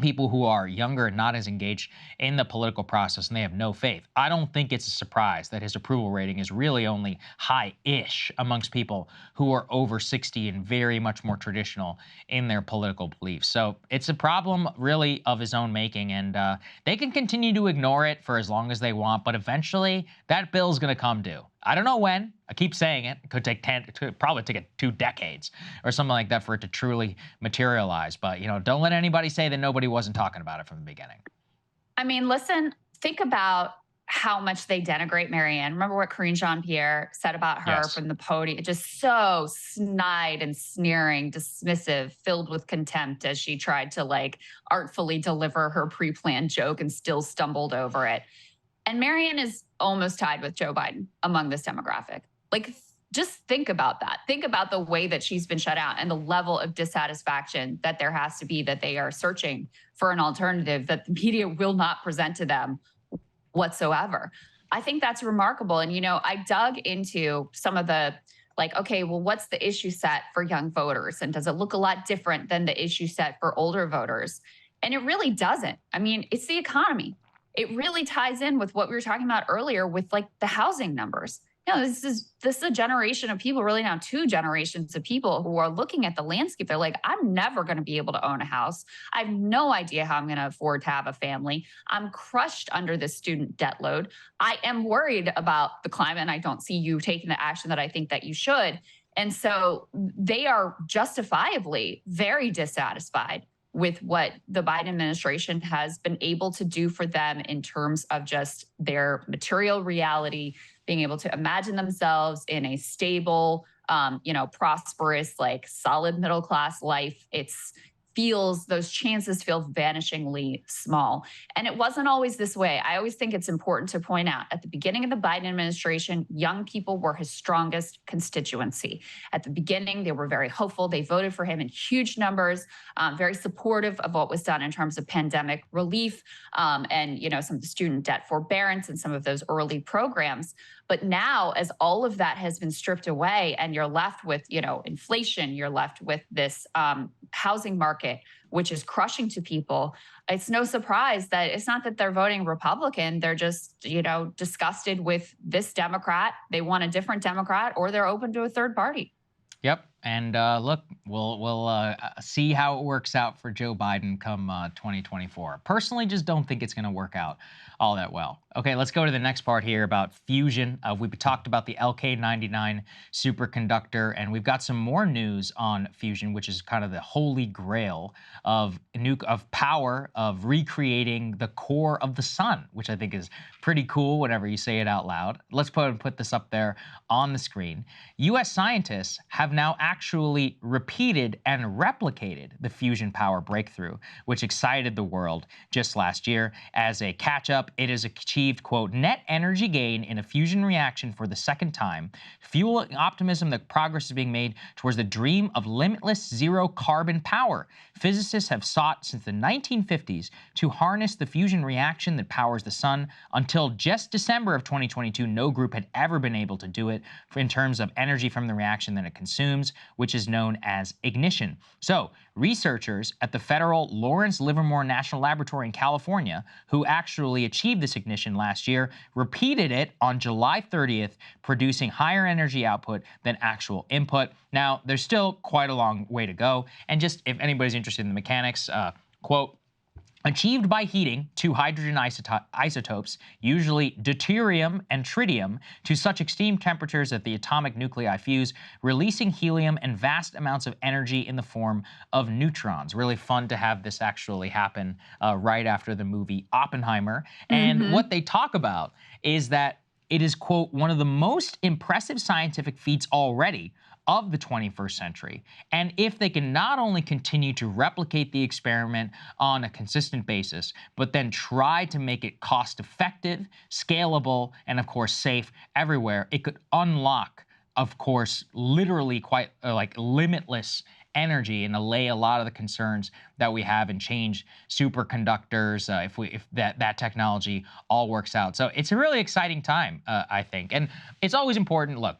people who are younger and not as engaged in the political process, and they have no faith. I don't think it's a surprise that his approval rating is really only high-ish amongst people who are over 60 and very much more traditional in their political beliefs. So it's a problem really of his own making, and they can continue to ignore it for as long as they want, but eventually that bill's going to come due. I don't know when. I keep saying it. It could take it could probably take 2 decades or something like that for it to truly materialize. But, don't let anybody say that nobody wasn't talking about it from the beginning. I mean, listen, think about how much they denigrate Marianne. Remember what Karine Jean-Pierre said about her from the podium? Just so snide and sneering, dismissive, filled with contempt as she tried to artfully deliver her pre-planned joke and still stumbled over it. And Marianne is almost tied with Joe Biden among this demographic. Just think about that. Think about the way that she's been shut out and the level of dissatisfaction that there has to be, that they are searching for an alternative that the media will not present to them whatsoever. I think that's remarkable. And, I dug into some of the what's the issue set for young voters? And does it look a lot different than the issue set for older voters? And it really doesn't. I mean, it's the economy. It really ties in with what we were talking about earlier with the housing numbers. This is a generation of people, really now 2 generations of people who are looking at the landscape. They're like, I'm never going to be able to own a house. I have no idea how I'm going to afford to have a family. I'm crushed under this student debt load. I am worried about the climate, and I don't see you taking the action that I think that you should. And so they are justifiably very dissatisfied with what the Biden administration has been able to do for them in terms of just their material reality, being able to imagine themselves in a stable, prosperous, solid middle-class life. Those chances feel vanishingly small. And it wasn't always this way. I always think it's important to point out, at the beginning of the Biden administration, young people were his strongest constituency. At the beginning, they were very hopeful. They voted for him in huge numbers, very supportive of what was done in terms of pandemic relief, and, some of the student debt forbearance and some of those early programs. But now, as all of that has been stripped away and you're left with, inflation, you're left with this housing market, which is crushing to people, it's no surprise that it's not that they're voting Republican. They're just, disgusted with this Democrat. They want a different Democrat, or they're open to a third party. Yep. And look, we'll see how it works out for Joe Biden come 2024. Personally, just don't think it's going to work out all that well. Okay, let's go to the next part here about fusion. We've talked about the LK99 superconductor, and we've got some more news on fusion, which is kind of the holy grail of power, of recreating the core of the sun, which I think is pretty cool whenever you say it out loud. Let's put this up there on the screen. U.S. scientists have now actually repeated and replicated the fusion power breakthrough, which excited the world just last year. As a catch-up, it has achieved, quote, net energy gain in a fusion reaction for the second time, fueling optimism that progress is being made towards the dream of limitless zero carbon power. Physicists have sought since the 1950s to harness the fusion reaction that powers the sun. Until just December of 2022, no group had ever been able to do it in terms of energy from the reaction that it consumes, which is known as ignition. So, researchers at the federal Lawrence Livermore National Laboratory in California, who actually achieved this ignition last year, repeated it on July 30th, producing higher energy output than actual input. Now, there's still quite a long way to go. And just if anybody's interested in the mechanics, quote, achieved by heating two hydrogen isotopes, usually deuterium and tritium, to such extreme temperatures that the atomic nuclei fuse, releasing helium and vast amounts of energy in the form of neutrons. Really fun to have this actually happen right after the movie Oppenheimer. And what they talk about is that it is, quote, one of the most impressive scientific feats already of the 21st century. And if they can not only continue to replicate the experiment on a consistent basis, but then try to make it cost-effective, scalable, and of course safe everywhere, it could unlock, of course, literally quite like limitless energy and allay a lot of the concerns that we have and change superconductors if that technology all works out. So it's a really exciting time, I think. And it's always important, look,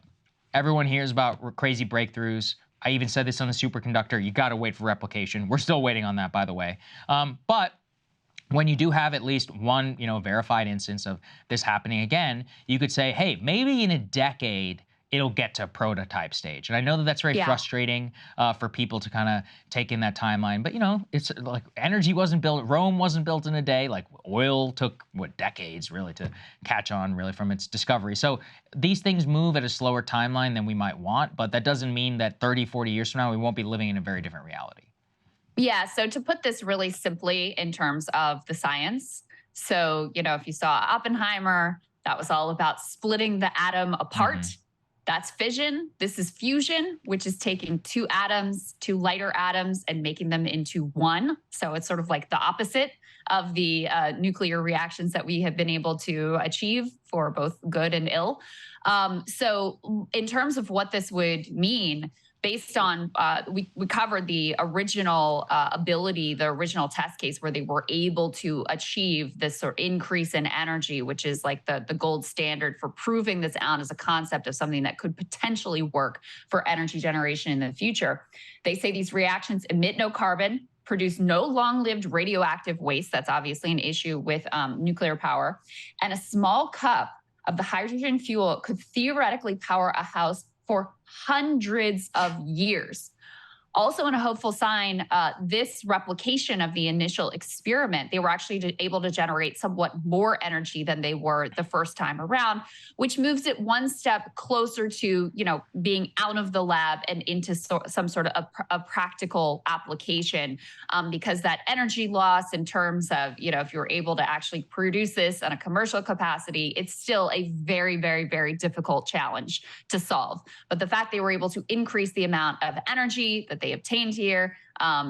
everyone hears about crazy breakthroughs. I even said this on the superconductor. You got to wait for replication. We're still waiting on that, by the way. But when you do have at least one, verified instance of this happening again, you could say, hey, maybe in a decade, it'll get to prototype stage. And I know that that's very frustrating for people to kind of take in that timeline. But, it's like energy wasn't built, Rome wasn't built in a day. Like oil took, decades really to catch on really from its discovery. So these things move at a slower timeline than we might want. But that doesn't mean that 30, 40 years from now, we won't be living in a very different reality. Yeah, so to put this really simply in terms of the science, so, if you saw Oppenheimer, that was all about splitting the atom apart. That's fission. This is fusion, which is taking two atoms, two lighter atoms, and making them into one. So it's sort of like the opposite of the nuclear reactions that we have been able to achieve for both good and ill. So in terms of what this would mean, based on, we covered the original ability, the original test case where they were able to achieve this sort of increase in energy, which is like the gold standard for proving this out as a concept of something that could potentially work for energy generation in the future. They say these reactions emit no carbon, produce no long-lived radioactive waste. That's obviously an issue with nuclear power. And a small cup of the hydrogen fuel could theoretically power a house for hundreds of years. Also, in a hopeful sign, this replication of the initial experiment, they were actually able to generate somewhat more energy than they were the first time around, which moves it one step closer to, being out of the lab and into some sort of a practical application, because that energy loss in terms of, if you're able to actually produce this on a commercial capacity, it's still a very, very, very difficult challenge to solve. But the fact they were able to increase the amount of energy that they obtained here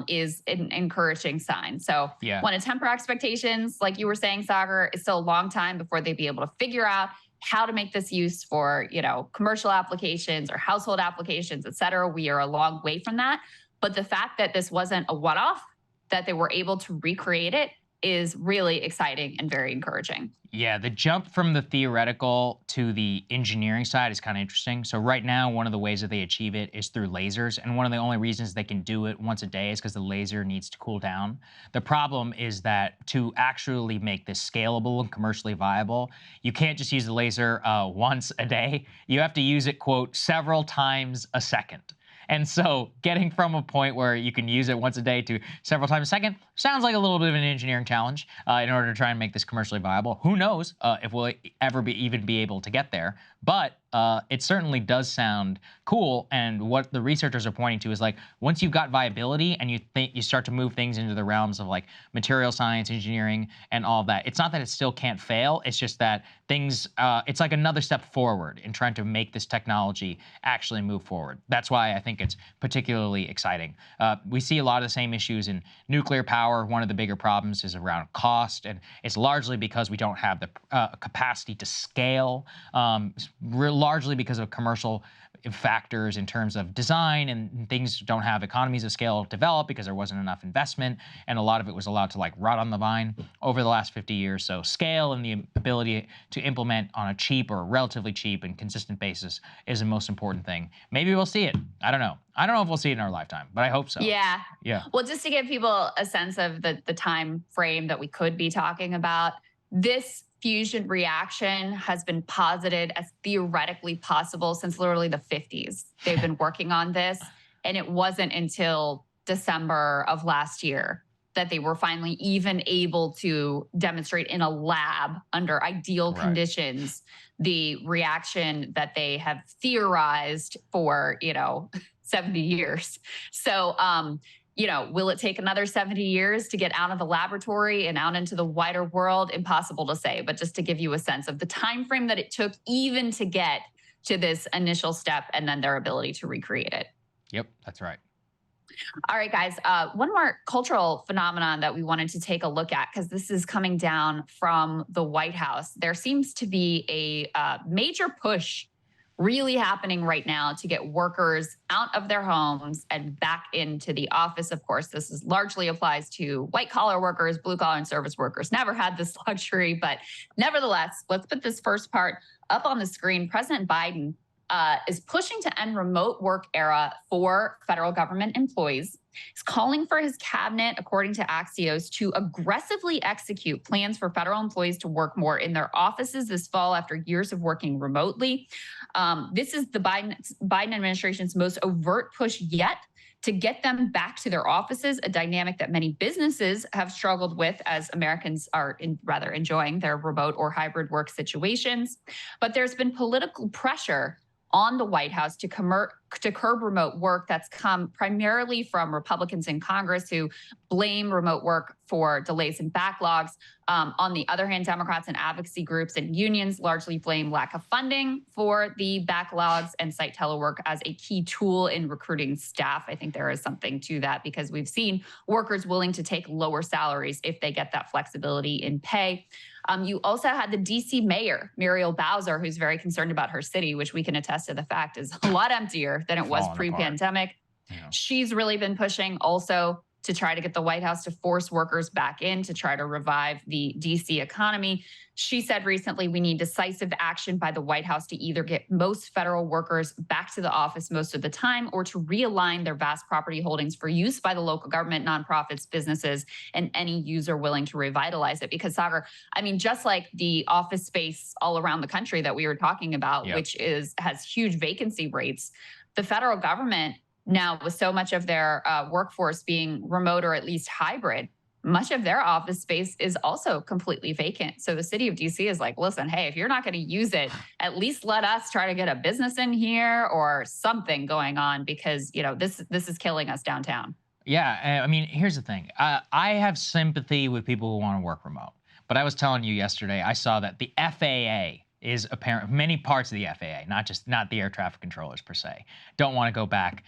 is an encouraging sign. So want to temper expectations, like you were saying, Saagar, it's still a long time before they'd be able to figure out how to make this use for, commercial applications or household applications, et cetera. We are a long way from that. But the fact that this wasn't a one-off, that they were able to recreate it, is really exciting and very encouraging. Yeah, the jump from the theoretical to the engineering side is kind of interesting. So right now, one of the ways that they achieve it is through lasers. And one of the only reasons they can do it once a day is because the laser needs to cool down. The problem is that to actually make this scalable and commercially viable, you can't just use the laser once a day. You have to use it, quote, several times a second. And so getting from a point where you can use it once a day to several times a second sounds like a little bit of an engineering challenge in order to try and make this commercially viable. Who knows if we'll ever even be able to get there. But it certainly does sound cool. And what the researchers are pointing to is like, once you've got viability and you start to move things into the realms of like material science, engineering, and all of that, it's not that it still can't fail. It's just that things, it's like another step forward in trying to make this technology actually move forward. That's why I think it's particularly exciting. We see a lot of the same issues in nuclear power. One of the bigger problems is around cost, and it's largely because we don't have the capacity to scale, largely because of commercial factors in terms of design, and things don't have economies of scale developed because there wasn't enough investment, and a lot of it was allowed to like rot on the vine over the last 50 years. So scale and the ability to implement on a cheap or relatively cheap and consistent basis is the most important thing. Maybe we'll see it. I don't know. I don't know if we'll see it in our lifetime, but I hope so. Yeah. Yeah. Well, just to give people a sense of the time frame that we could be talking about, this fusion reaction has been posited as theoretically possible since literally the 50s. They've been working on this, and it wasn't until December of last year that they were finally even able to demonstrate in a lab under ideal conditions the reaction that they have theorized for, 70 years. So, will it take another 70 years to get out of the laboratory and out into the wider world? Impossible to say, but just to give you a sense of the time frame that it took even to get to this initial step and then their ability to recreate it. Yep, that's right. All right, guys. One more cultural phenomenon that we wanted to take a look at, because this is coming down from the White House. There seems to be a major push really happening right now to get workers out of their homes and back into the office. Of course, this is largely applies to white collar workers, blue collar and service workers. Never had this luxury, but nevertheless, let's put this first part up on the screen. President Biden is pushing to end remote work era for federal government employees. He's calling for his cabinet, according to Axios, to aggressively execute plans for federal employees to work more in their offices this fall after years of working remotely. This is the Biden administration's most overt push yet to get them back to their offices, a dynamic that many businesses have struggled with as Americans are rather enjoying their remote or hybrid work situations. But there's been political pressure on the White House to curb remote work that's come primarily from Republicans in Congress who blame remote work for delays and backlogs. On the other hand, Democrats and advocacy groups and unions largely blame lack of funding for the backlogs and cite telework as a key tool in recruiting staff. I think there is something to that because we've seen workers willing to take lower salaries if they get that flexibility in pay. You also had the DC mayor, Muriel Bowser, who's very concerned about her city, which we can attest to the fact is a lot emptier than it was pre-pandemic. Yeah. She's really been pushing also to try to get the White House to force workers back in to try to revive the DC economy. She said recently, we need decisive action by the White House to either get most federal workers back to the office most of the time or to realign their vast property holdings for use by the local government, nonprofits, businesses, and any user willing to revitalize it. Because Saagar, I mean, just like the office space all around the country that we were talking about, which has huge vacancy rates, the federal government now, with so much of their workforce being remote or at least hybrid, much of their office space is also completely vacant. So the city of DC is like, listen, hey, if you're not going to use it, at least let us try to get a business in here or something going on because, this is killing us downtown. Yeah, I mean, here's the thing. I have sympathy with people who want to work remote. But I was telling you yesterday, I saw that the FAA is apparent. Many parts of the FAA, not the air traffic controllers per se, don't want to go back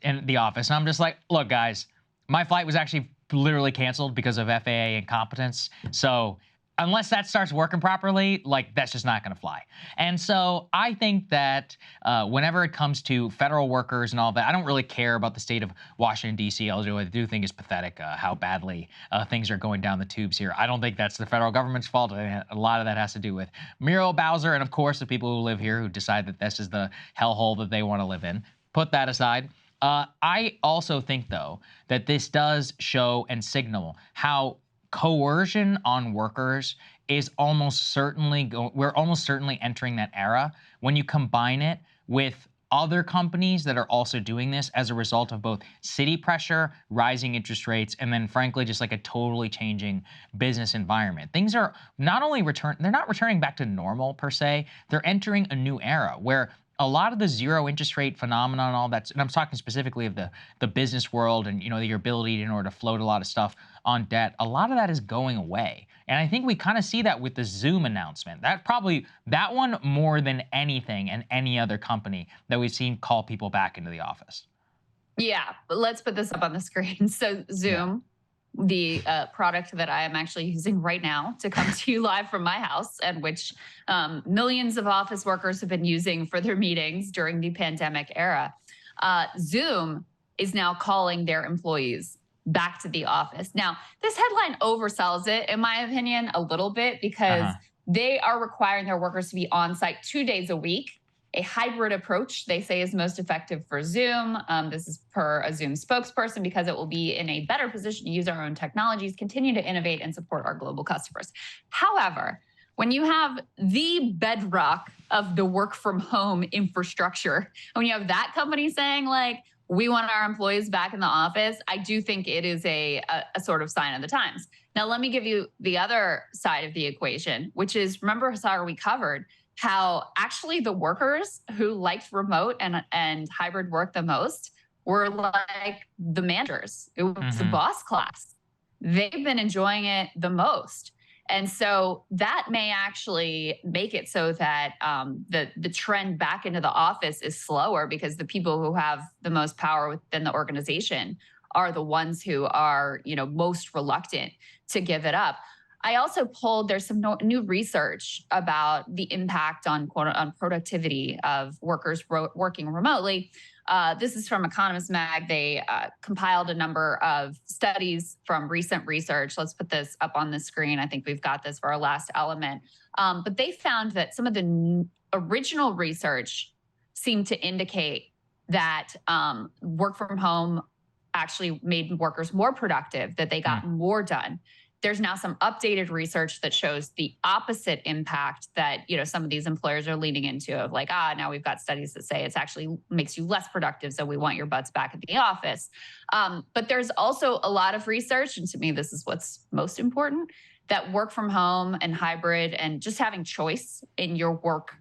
in the office. And I'm just like, look, guys, my flight was actually literally canceled because of FAA incompetence. So unless that starts working properly, that's just not going to fly. And so I think that whenever it comes to federal workers and all that, I don't really care about the state of Washington, D.C. Although I do think it's pathetic how badly things are going down the tubes here. I don't think that's the federal government's fault. A lot of that has to do with Muriel Bowser and, of course, the people who live here who decide that this is the hellhole that they want to live in. Put that aside. I also think, though, that this does show and signal how coercion on workers is almost certainly we're almost certainly entering that era when you combine it with other companies that are also doing this as a result of both city pressure, rising interest rates, and then frankly just a totally changing business environment. Things are not only they're not returning back to normal per se, they're entering a new era where a lot of the zero interest rate phenomenon and all that, and I'm talking specifically of the business world and your ability in order to float a lot of stuff on debt, a lot of that is going away. And I think we kind of see that with the Zoom announcement. That one more than anything and any other company that we've seen call people back into the office. Yeah, but let's put this up on the screen. So Zoom, the product that I am actually using right now to come to you live from my house, and which millions of office workers have been using for their meetings during the pandemic era. Zoom is now calling their employees back to the office. Now, this headline oversells it, in my opinion, a little bit because they are requiring their workers to be on site 2 days a week. A hybrid approach, they say, is most effective for Zoom. This is per a Zoom spokesperson because it will be in a better position to use our own technologies, continue to innovate, and support our global customers. However, when you have the bedrock of the work from home infrastructure, when you have that company saying we want our employees back in the office, I do think it is a sort of sign of the times. Now, let me give you the other side of the equation, which is, remember, Saagar, we covered how actually the workers who liked remote and hybrid work the most were like the managers. It was the boss class. They've been enjoying it the most. And so that may actually make it so that the trend back into the office is slower, because the people who have the most power within the organization are the ones who are, most reluctant to give it up. I also pulled, there's some new research about the impact on productivity of workers working remotely. This is from Economist Mag. They compiled a number of studies from recent research. Let's put this up on the screen. I think we've got this for our last element. But they found that some of the original research seemed to indicate that work from home actually made workers more productive, that they got more done. There's now some updated research that shows the opposite impact that, some of these employers are leaning into, of like, now we've got studies that say it's actually makes you less productive, so we want your butts back at the office. But there's also a lot of research, and to me, this is what's most important, that work from home and hybrid and just having choice in your work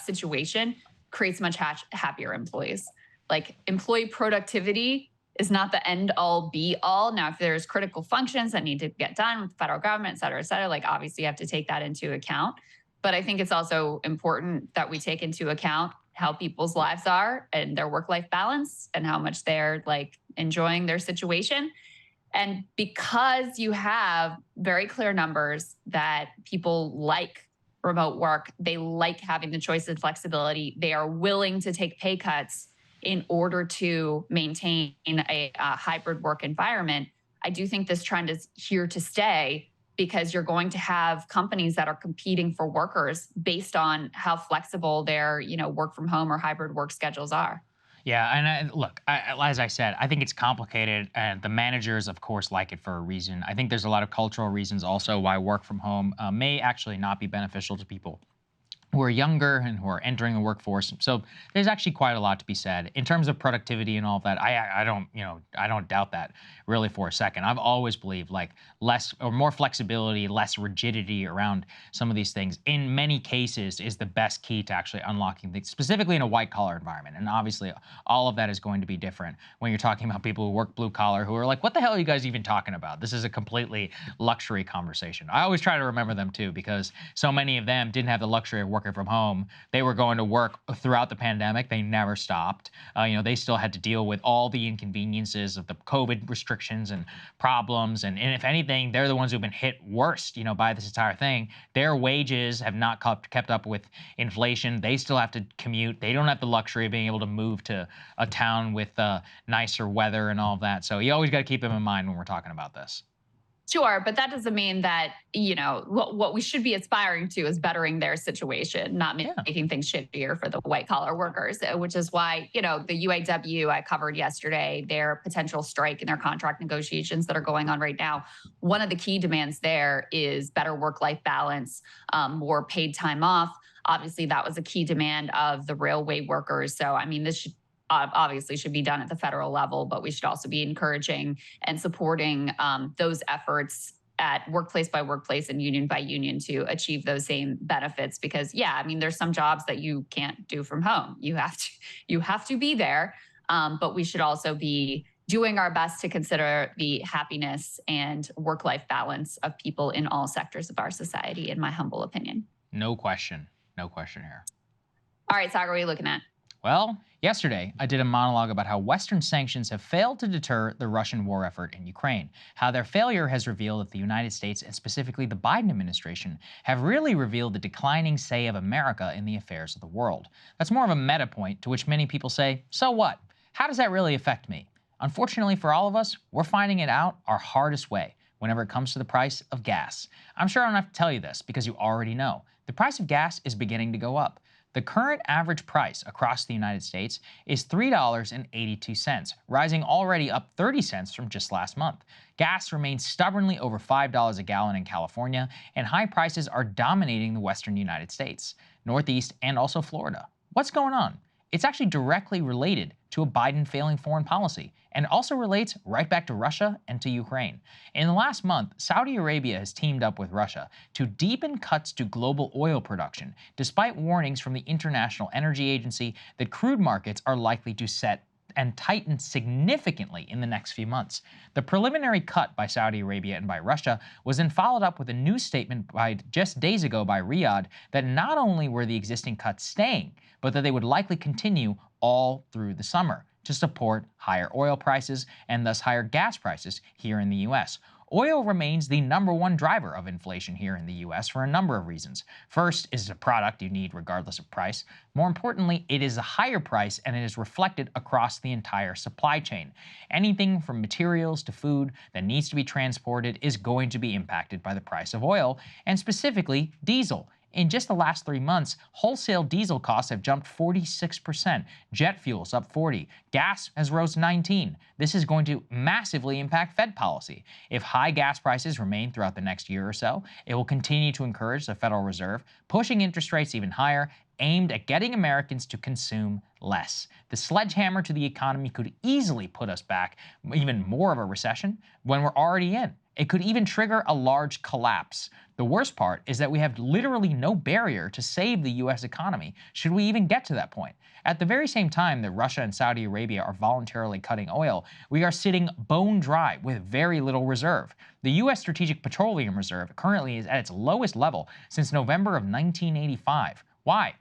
situation creates much happier employees. Like, employee productivity is not the end all be all. Now, if there's critical functions that need to get done with the federal government, et cetera, like, obviously you have to take that into account. But I think it's also important that we take into account how people's lives are and their work-life balance and how much they're like enjoying their situation. And because you have very clear numbers that people like remote work, they like having the choice and flexibility, they are willing to take pay cuts in order to maintain a hybrid work environment. I do think this trend is here to stay, because you're going to have companies that are competing for workers based on how flexible their work from home or hybrid work schedules are. Yeah, and look, as I said, I think it's complicated, and the managers, of course, like it for a reason. I think there's a lot of cultural reasons also why work from home may actually not be beneficial to people who are younger and who are entering the workforce. So there's actually quite a lot to be said in terms of productivity and all of that. I don't doubt that really for a second. I've always believed like less or more flexibility, less rigidity around some of these things in many cases is the best key to actually unlocking things, specifically in a white collar environment. And obviously all of that is going to be different when you're talking about people who work blue collar, who are like, what the hell are you guys even talking about? This is a completely luxury conversation. I always try to remember them too, because so many of them didn't have the luxury of working from home. They were going to work throughout the pandemic. They never stopped. They still had to deal with all the inconveniences of the COVID restrictions and problems. And if anything, they're the ones who've been hit worst, by this entire thing. Their wages have not kept up with inflation. They still have to commute. They don't have the luxury of being able to move to a town with nicer weather and all of that. So you always got to keep them in mind when we're talking about this. Sure, but that doesn't mean that, what we should be aspiring to is bettering their situation, not making things shittier for the white collar workers, which is why, the UAW I covered yesterday, their potential strike and their contract negotiations that are going on right now. One of the key demands there is better work-life balance, more paid time off. Obviously, that was a key demand of the railway workers. So, this should obviously should be done at the federal level, but we should also be encouraging and supporting those efforts at workplace by workplace and union by union to achieve those same benefits. Because there's some jobs that you can't do from home. You have to be there, but we should also be doing our best to consider the happiness and work-life balance of people in all sectors of our society, in my humble opinion. No question here. All right, Saagar, what are you looking at? Well, yesterday, I did a monologue about how Western sanctions have failed to deter the Russian war effort in Ukraine, how their failure has revealed that the United States, and specifically the Biden administration, have really revealed the declining say of America in the affairs of the world. That's more of a meta point, to which many people say, so what? How does that really affect me? Unfortunately for all of us, we're finding it out our hardest way whenever it comes to the price of gas. I'm sure I don't have to tell you this, because you already know. The price of gas is beginning to go up. The current average price across the United States is $3.82, rising already up 30 cents from just last month. Gas remains stubbornly over $5 a gallon in California, and high prices are dominating the western United States, Northeast, and also Florida. What's going on? It's actually directly related to a Biden failing foreign policy, and also relates right back to Russia and to Ukraine. In the last month, Saudi Arabia has teamed up with Russia to deepen cuts to global oil production, despite warnings from the International Energy Agency that crude markets are likely to set and tighten significantly in the next few months. The preliminary cut by Saudi Arabia and by Russia was then followed up with a news statement by just days ago by Riyadh that not only were the existing cuts staying, but that they would likely continue all through the summer to support higher oil prices and thus higher gas prices here in the US. Oil remains the #1 driver of inflation here in the US for a number of reasons. First, it is a product you need regardless of price. More importantly, it is a higher price and it is reflected across the entire supply chain. Anything from materials to food that needs to be transported is going to be impacted by the price of oil, and specifically diesel. In just the last 3 months, wholesale diesel costs have jumped 46%, jet fuel's up 40%, gas has rose 19%. This is going to massively impact Fed policy. If high gas prices remain throughout the next year or so, it will continue to encourage the Federal Reserve, pushing interest rates even higher, aimed at getting Americans to consume less. The sledgehammer to the economy could easily put us back even more of a recession when we're already in. It could even trigger a large collapse. The worst part is that we have literally no barrier to save the US economy should we even get to that point. At the very same time that Russia and Saudi Arabia are voluntarily cutting oil, we are sitting bone dry with very little reserve. The US Strategic Petroleum Reserve currently is at its lowest level since November of 1985. Why?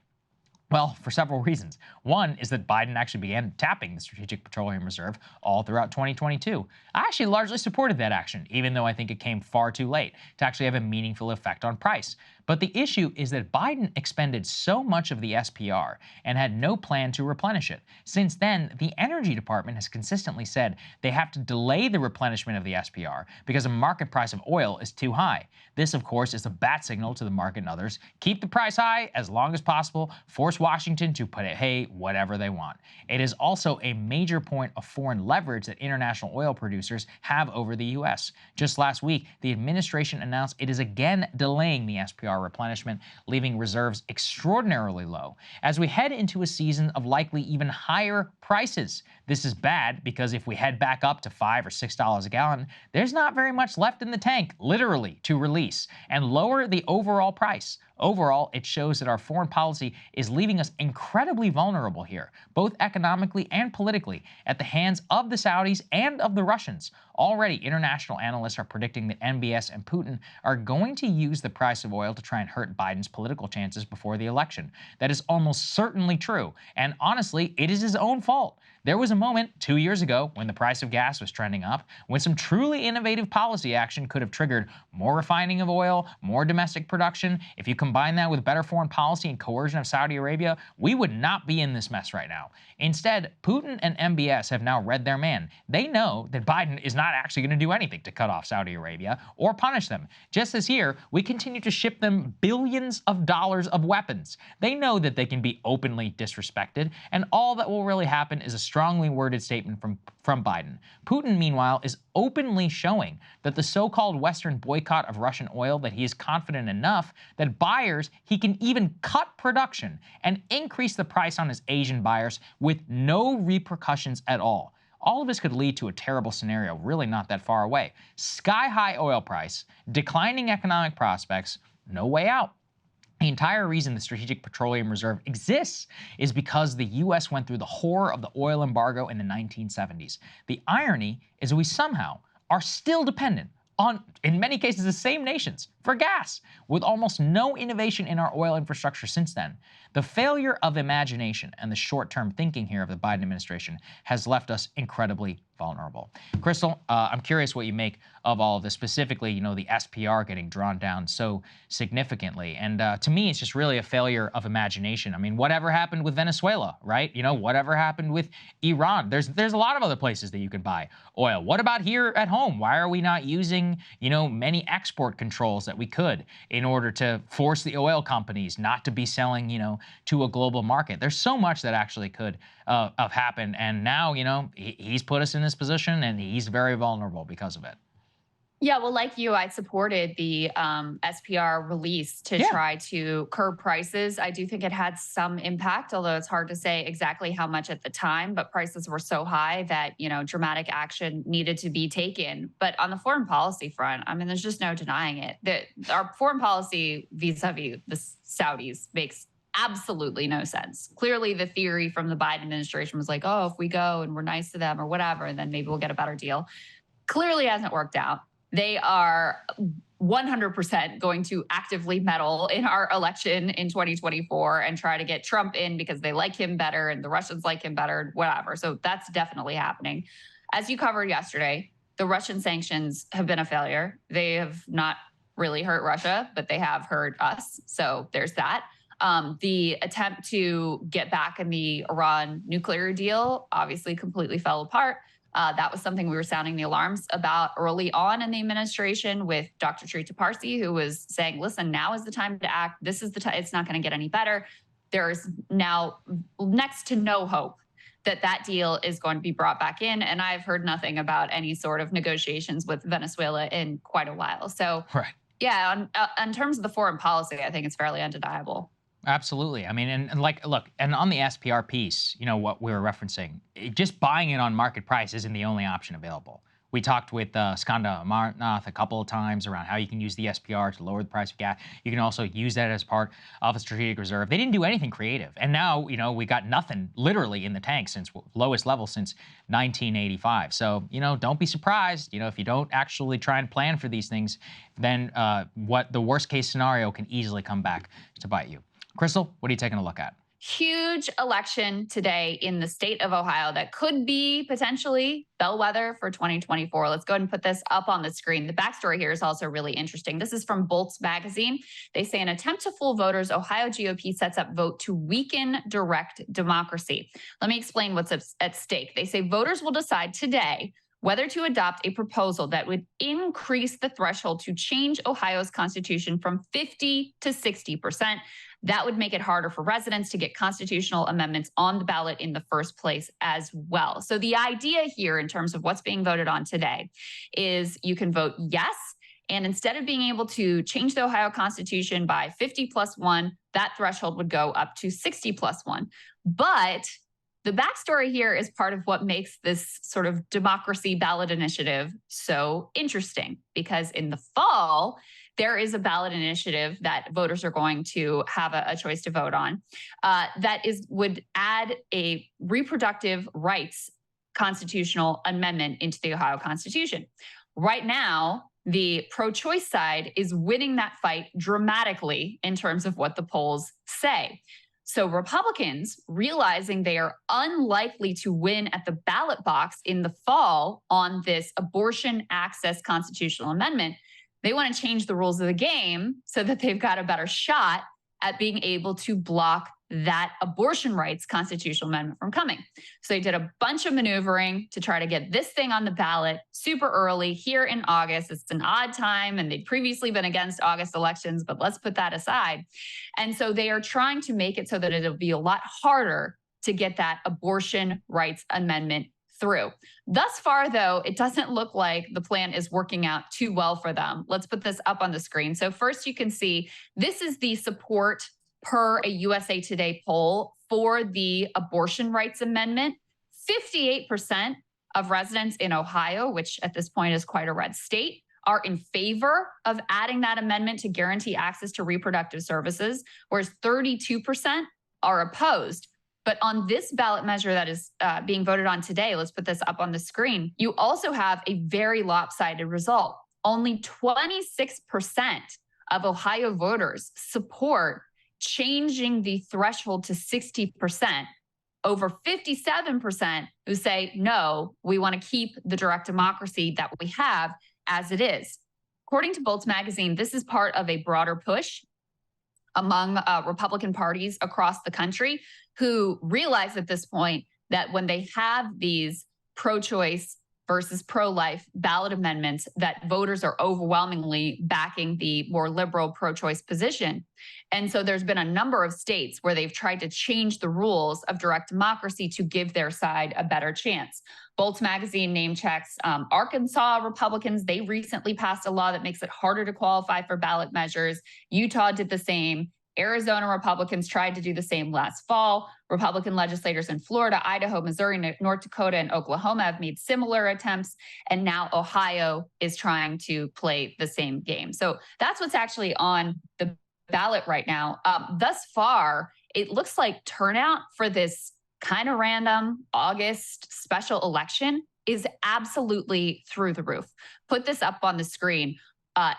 Well, for several reasons. One is that Biden actually began tapping the Strategic Petroleum Reserve all throughout 2022. I actually largely supported that action, even though I think it came far too late to actually have a meaningful effect on price. But the issue is that Biden expended so much of the SPR and had no plan to replenish it. Since then, the Energy Department has consistently said they have to delay the replenishment of the SPR because the market price of oil is too high. This, of course, is a bat signal to the market and others. Keep the price high as long as possible, force Washington to pay whatever they want. It is also a major point of foreign leverage that international oil producers have over the US. Just last week, the administration announced it is again delaying the SPR replenishment, leaving reserves extraordinarily low as we head into a season of likely even higher prices. This is bad because if we head back up to $5 or $6 a gallon, there's not very much left in the tank, literally, to release and lower the overall price. Overall, it shows that our foreign policy is leaving us incredibly vulnerable here, both economically and politically, at the hands of the Saudis and of the Russians. Already, international analysts are predicting that MBS and Putin are going to use the price of oil to try and hurt Biden's political chances before the election. That is almost certainly true, and honestly, it is his own fault. There was a moment 2 years ago when the price of gas was trending up, when some truly innovative policy action could have triggered more refining of oil, more domestic production. If you combine that with better foreign policy and coercion of Saudi Arabia, we would not be in this mess right now. Instead, Putin and MBS have now read their man. They know that Biden is not actually going to do anything to cut off Saudi Arabia or punish them. Just this year, we continue to ship them billions of dollars of weapons. They know that they can be openly disrespected, and all that will really happen is a strongly worded statement from Biden. Putin, meanwhile, is openly showing that the so-called Western boycott of Russian oil, that he is confident enough that buyers, he can even cut production and increase the price on his Asian buyers with no repercussions at all. All of this could lead to a terrible scenario really not that far away. Sky-high oil price, declining economic prospects, no way out. The entire reason the Strategic Petroleum Reserve exists is because the US went through the horror of the oil embargo in the 1970s. The irony is we somehow are still dependent on, in many cases, the same nations for gas, with almost no innovation in our oil infrastructure since then. The failure of imagination and the short-term thinking here of the Biden administration has left us incredibly vulnerable. Krystal, I'm curious what you make of all of this, specifically, the SPR getting drawn down so significantly. And to me, it's just really a failure of imagination. I mean, whatever happened with Venezuela, right? Whatever happened with Iran? There's a lot of other places that you can buy oil. What about here at home? Why are we not using, many export controls that we could in order to force the oil companies not to be selling, to a global market? There's so much that actually could have happened. And now, he's put us in this position and he's very vulnerable because of it. Yeah, well, like you, I supported the SPR release to try to curb prices. I do think it had some impact, although it's hard to say exactly how much at the time. But prices were so high that, dramatic action needed to be taken. But on the foreign policy front, I mean, there's just no denying it. That our foreign policy vis-a-vis the Saudis makes absolutely no sense. Clearly, the theory from the Biden administration was like, oh, if we go and we're nice to them or whatever, then maybe we'll get a better deal. Clearly hasn't worked out. They are 100% going to actively meddle in our election in 2024 and try to get Trump in because they like him better and the Russians like him better, whatever. So that's definitely happening. As you covered yesterday, the Russian sanctions have been a failure. They have not really hurt Russia, but they have hurt us. So there's that. The attempt to get back in the Iran nuclear deal obviously completely fell apart. That was something we were sounding the alarms about early on in the administration with Dr. Trita Parsi, who was saying, listen, now is the time to act. This is the time. It's not going to get any better. There's now next to no hope that that deal is going to be brought back in. And I've heard nothing about any sort of negotiations with Venezuela in quite a while. So, yeah, on terms of the foreign policy, I think it's fairly undeniable. Absolutely. I mean, and look, and on the SPR piece, what we were referencing, just buying it on market price isn't the only option available. We talked with Skanda Amarnath a couple of times around how you can use the SPR to lower the price of gas. You can also use that as part of a strategic reserve. They didn't do anything creative. And now, we got nothing literally in the tank since lowest level since 1985. So, don't be surprised, if you don't actually try and plan for these things, then what the worst case scenario can easily come back to bite you. Krystal, what are you taking a look at? Huge election today in the state of Ohio that could be potentially bellwether for 2024. Let's go ahead and put this up on the screen. The backstory here is also really interesting. This is from Bolt's magazine. They say, in an attempt to fool voters, Ohio GOP sets up vote to weaken direct democracy. Let me explain what's at stake. They say voters will decide today whether to adopt a proposal that would increase the threshold to change Ohio's constitution from 50 to 60%. That would make it harder for residents to get constitutional amendments on the ballot in the first place as well. So the idea here in terms of what's being voted on today is you can vote yes, and instead of being able to change the Ohio Constitution by 50+1, that threshold would go up to 60+1. But the backstory here is part of what makes this sort of democracy ballot initiative so interesting, because in the fall, there is a ballot initiative that voters are going to have a choice to vote on that would add a reproductive rights constitutional amendment into the Ohio Constitution. Right now, the pro-choice side is winning that fight dramatically in terms of what the polls say. So Republicans, realizing they are unlikely to win at the ballot box in the fall on this abortion access constitutional amendment, they want to change the rules of the game so that they've got a better shot at being able to block that abortion rights constitutional amendment from coming. So they did a bunch of maneuvering to try to get this thing on the ballot super early here in August. It's an odd time, and they'd previously been against August elections, but let's put that aside. And so they are trying to make it so that it'll be a lot harder to get that abortion rights amendment through. Thus far, though, it doesn't look like the plan is working out too well for them. Let's put this up on the screen. So first you can see this is the support per a USA Today poll for the abortion rights amendment. 58% of residents in Ohio, which at this point is quite a red state, are in favor of adding that amendment to guarantee access to reproductive services, whereas 32% are opposed. But on this ballot measure that is being voted on today, let's put this up on the screen, you also have a very lopsided result. Only 26% of Ohio voters support changing the threshold to 60%, over 57% who say, no, we want to keep the direct democracy that we have as it is. According to Bolt's magazine, this is part of a broader push among Republican parties across the country who realize at this point that when they have these pro-choice versus pro-life ballot amendments, that voters are overwhelmingly backing the more liberal pro-choice position. And so there's been a number of states where they've tried to change the rules of direct democracy to give their side a better chance. Bolts Magazine name checks Arkansas Republicans. They recently passed a law that makes it harder to qualify for ballot measures. Utah did the same. Arizona Republicans tried to do the same last fall. Republican legislators in Florida, Idaho, Missouri, North Dakota, and Oklahoma have made similar attempts. And now Ohio is trying to play the same game. So that's what's actually on the ballot right now. Thus far, it looks like turnout for this kind of random August special election is absolutely through the roof. Put this up on the screen.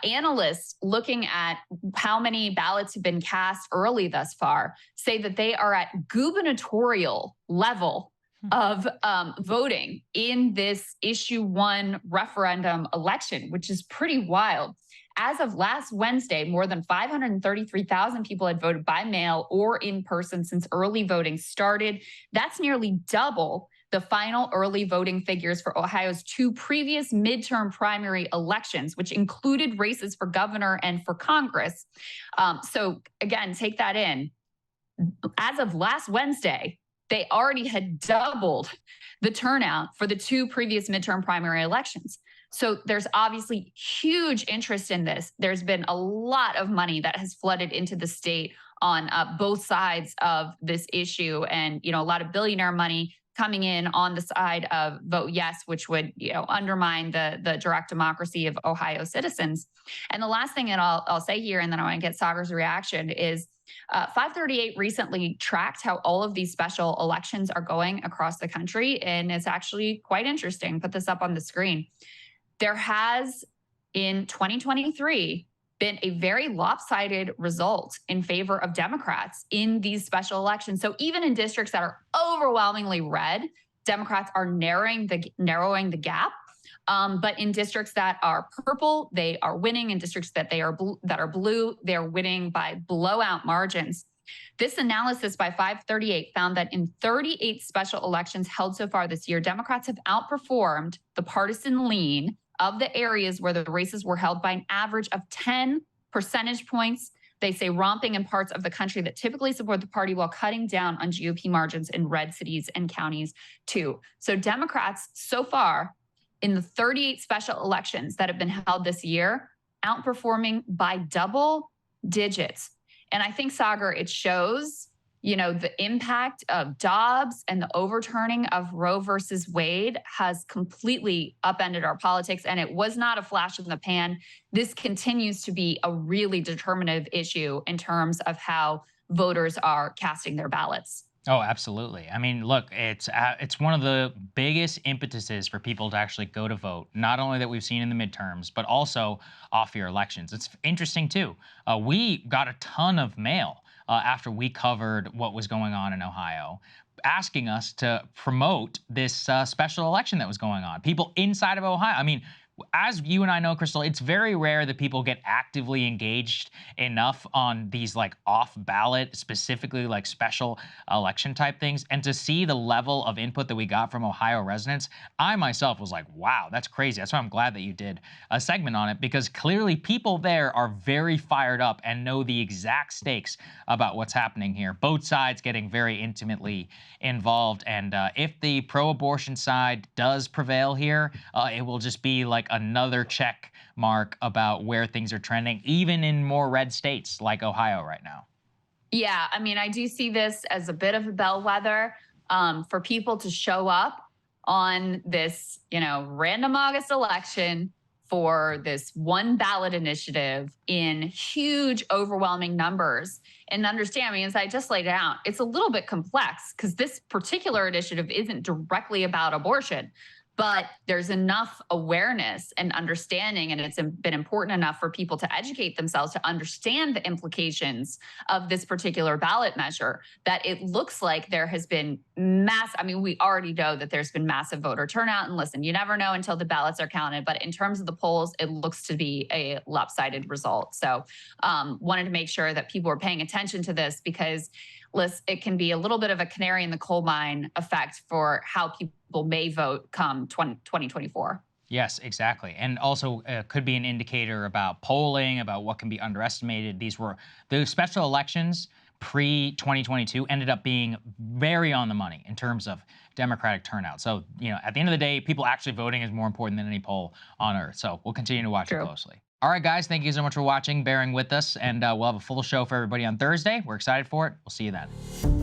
Analysts looking at how many ballots have been cast early thus far say that they are at gubernatorial level of voting in this issue 1 referendum election, which is pretty wild. As of last Wednesday, more than 533,000 people had voted by mail or in person since early voting started. That's nearly double the final early voting figures for Ohio's 2 previous midterm primary elections, which included races for governor and for Congress. So again, take that in. As of last Wednesday, they already had doubled the turnout for the 2 previous midterm primary elections. So there's obviously huge interest in this. There's been a lot of money that has flooded into the state on both sides of this issue, and a lot of billionaire money coming in on the side of vote yes, which would undermine the direct democracy of Ohio citizens. And the last thing that I'll say here, and then I want to get Saagar's reaction, is 538 recently tracked how all of these special elections are going across the country, and it's actually quite interesting. Put this up on the screen. There has, in 2023, been a very lopsided result in favor of Democrats in these special elections. So even in districts that are overwhelmingly red, Democrats are narrowing the gap. But in districts that are purple, they are winning. In districts that are blue, they're winning by blowout margins. This analysis by 538 found that in 38 special elections held so far this year, Democrats have outperformed the partisan lean of the areas where the races were held by an average of 10 percentage points. They say romping in parts of the country that typically support the party while cutting down on GOP margins in red cities and counties too. So Democrats so far in the 38 special elections that have been held this year, outperforming by double digits. And I think, Saagar, it shows the impact of Dobbs and the overturning of Roe versus Wade has completely upended our politics, and it was not a flash in the pan. This continues to be a really determinative issue in terms of how voters are casting their ballots. Oh, absolutely. I mean, look, it's one of the biggest impetuses for people to actually go to vote, not only that we've seen in the midterms, but also off-year elections. It's interesting, too. We got a ton of mail after we covered what was going on in Ohio, asking us to promote this special election that was going on. People inside of Ohio. I mean, as you and I know, Krystal, it's very rare that people get actively engaged enough on these like off ballot, specifically like special election type things. And to see the level of input that we got from Ohio residents, I myself was like, wow, that's crazy. That's why I'm glad that you did a segment on it, because clearly people there are very fired up and know the exact stakes about what's happening here. Both sides getting very intimately involved. And if the pro-abortion side does prevail here, it will just be like another check mark about where things are trending, even in more red states like Ohio right now. Yeah, I mean, I do see this as a bit of a bellwether for people to show up on this, random August election for this one ballot initiative in huge, overwhelming numbers. And understand, I mean, as I just laid out, it's a little bit complex because this particular initiative isn't directly about abortion. But there's enough awareness and understanding, and it's been important enough for people to educate themselves to understand the implications of this particular ballot measure that it looks like there has been we already know that there's been massive voter turnout. And listen, you never know until the ballots are counted. But in terms of the polls, it looks to be a lopsided result. So wanted to make sure that people are paying attention to this because it can be a little bit of a canary in the coal mine effect for how people may vote come 2024. Yes, exactly. And also could be an indicator about polling, about what can be underestimated. The special elections pre-2022 ended up being very on the money in terms of Democratic turnout. So, at the end of the day, people actually voting is more important than any poll on earth. So we'll continue to watch it closely. All right, guys, thank you so much for watching, bearing with us, and we'll have a full show for everybody on Thursday. We're excited for it. We'll see you then.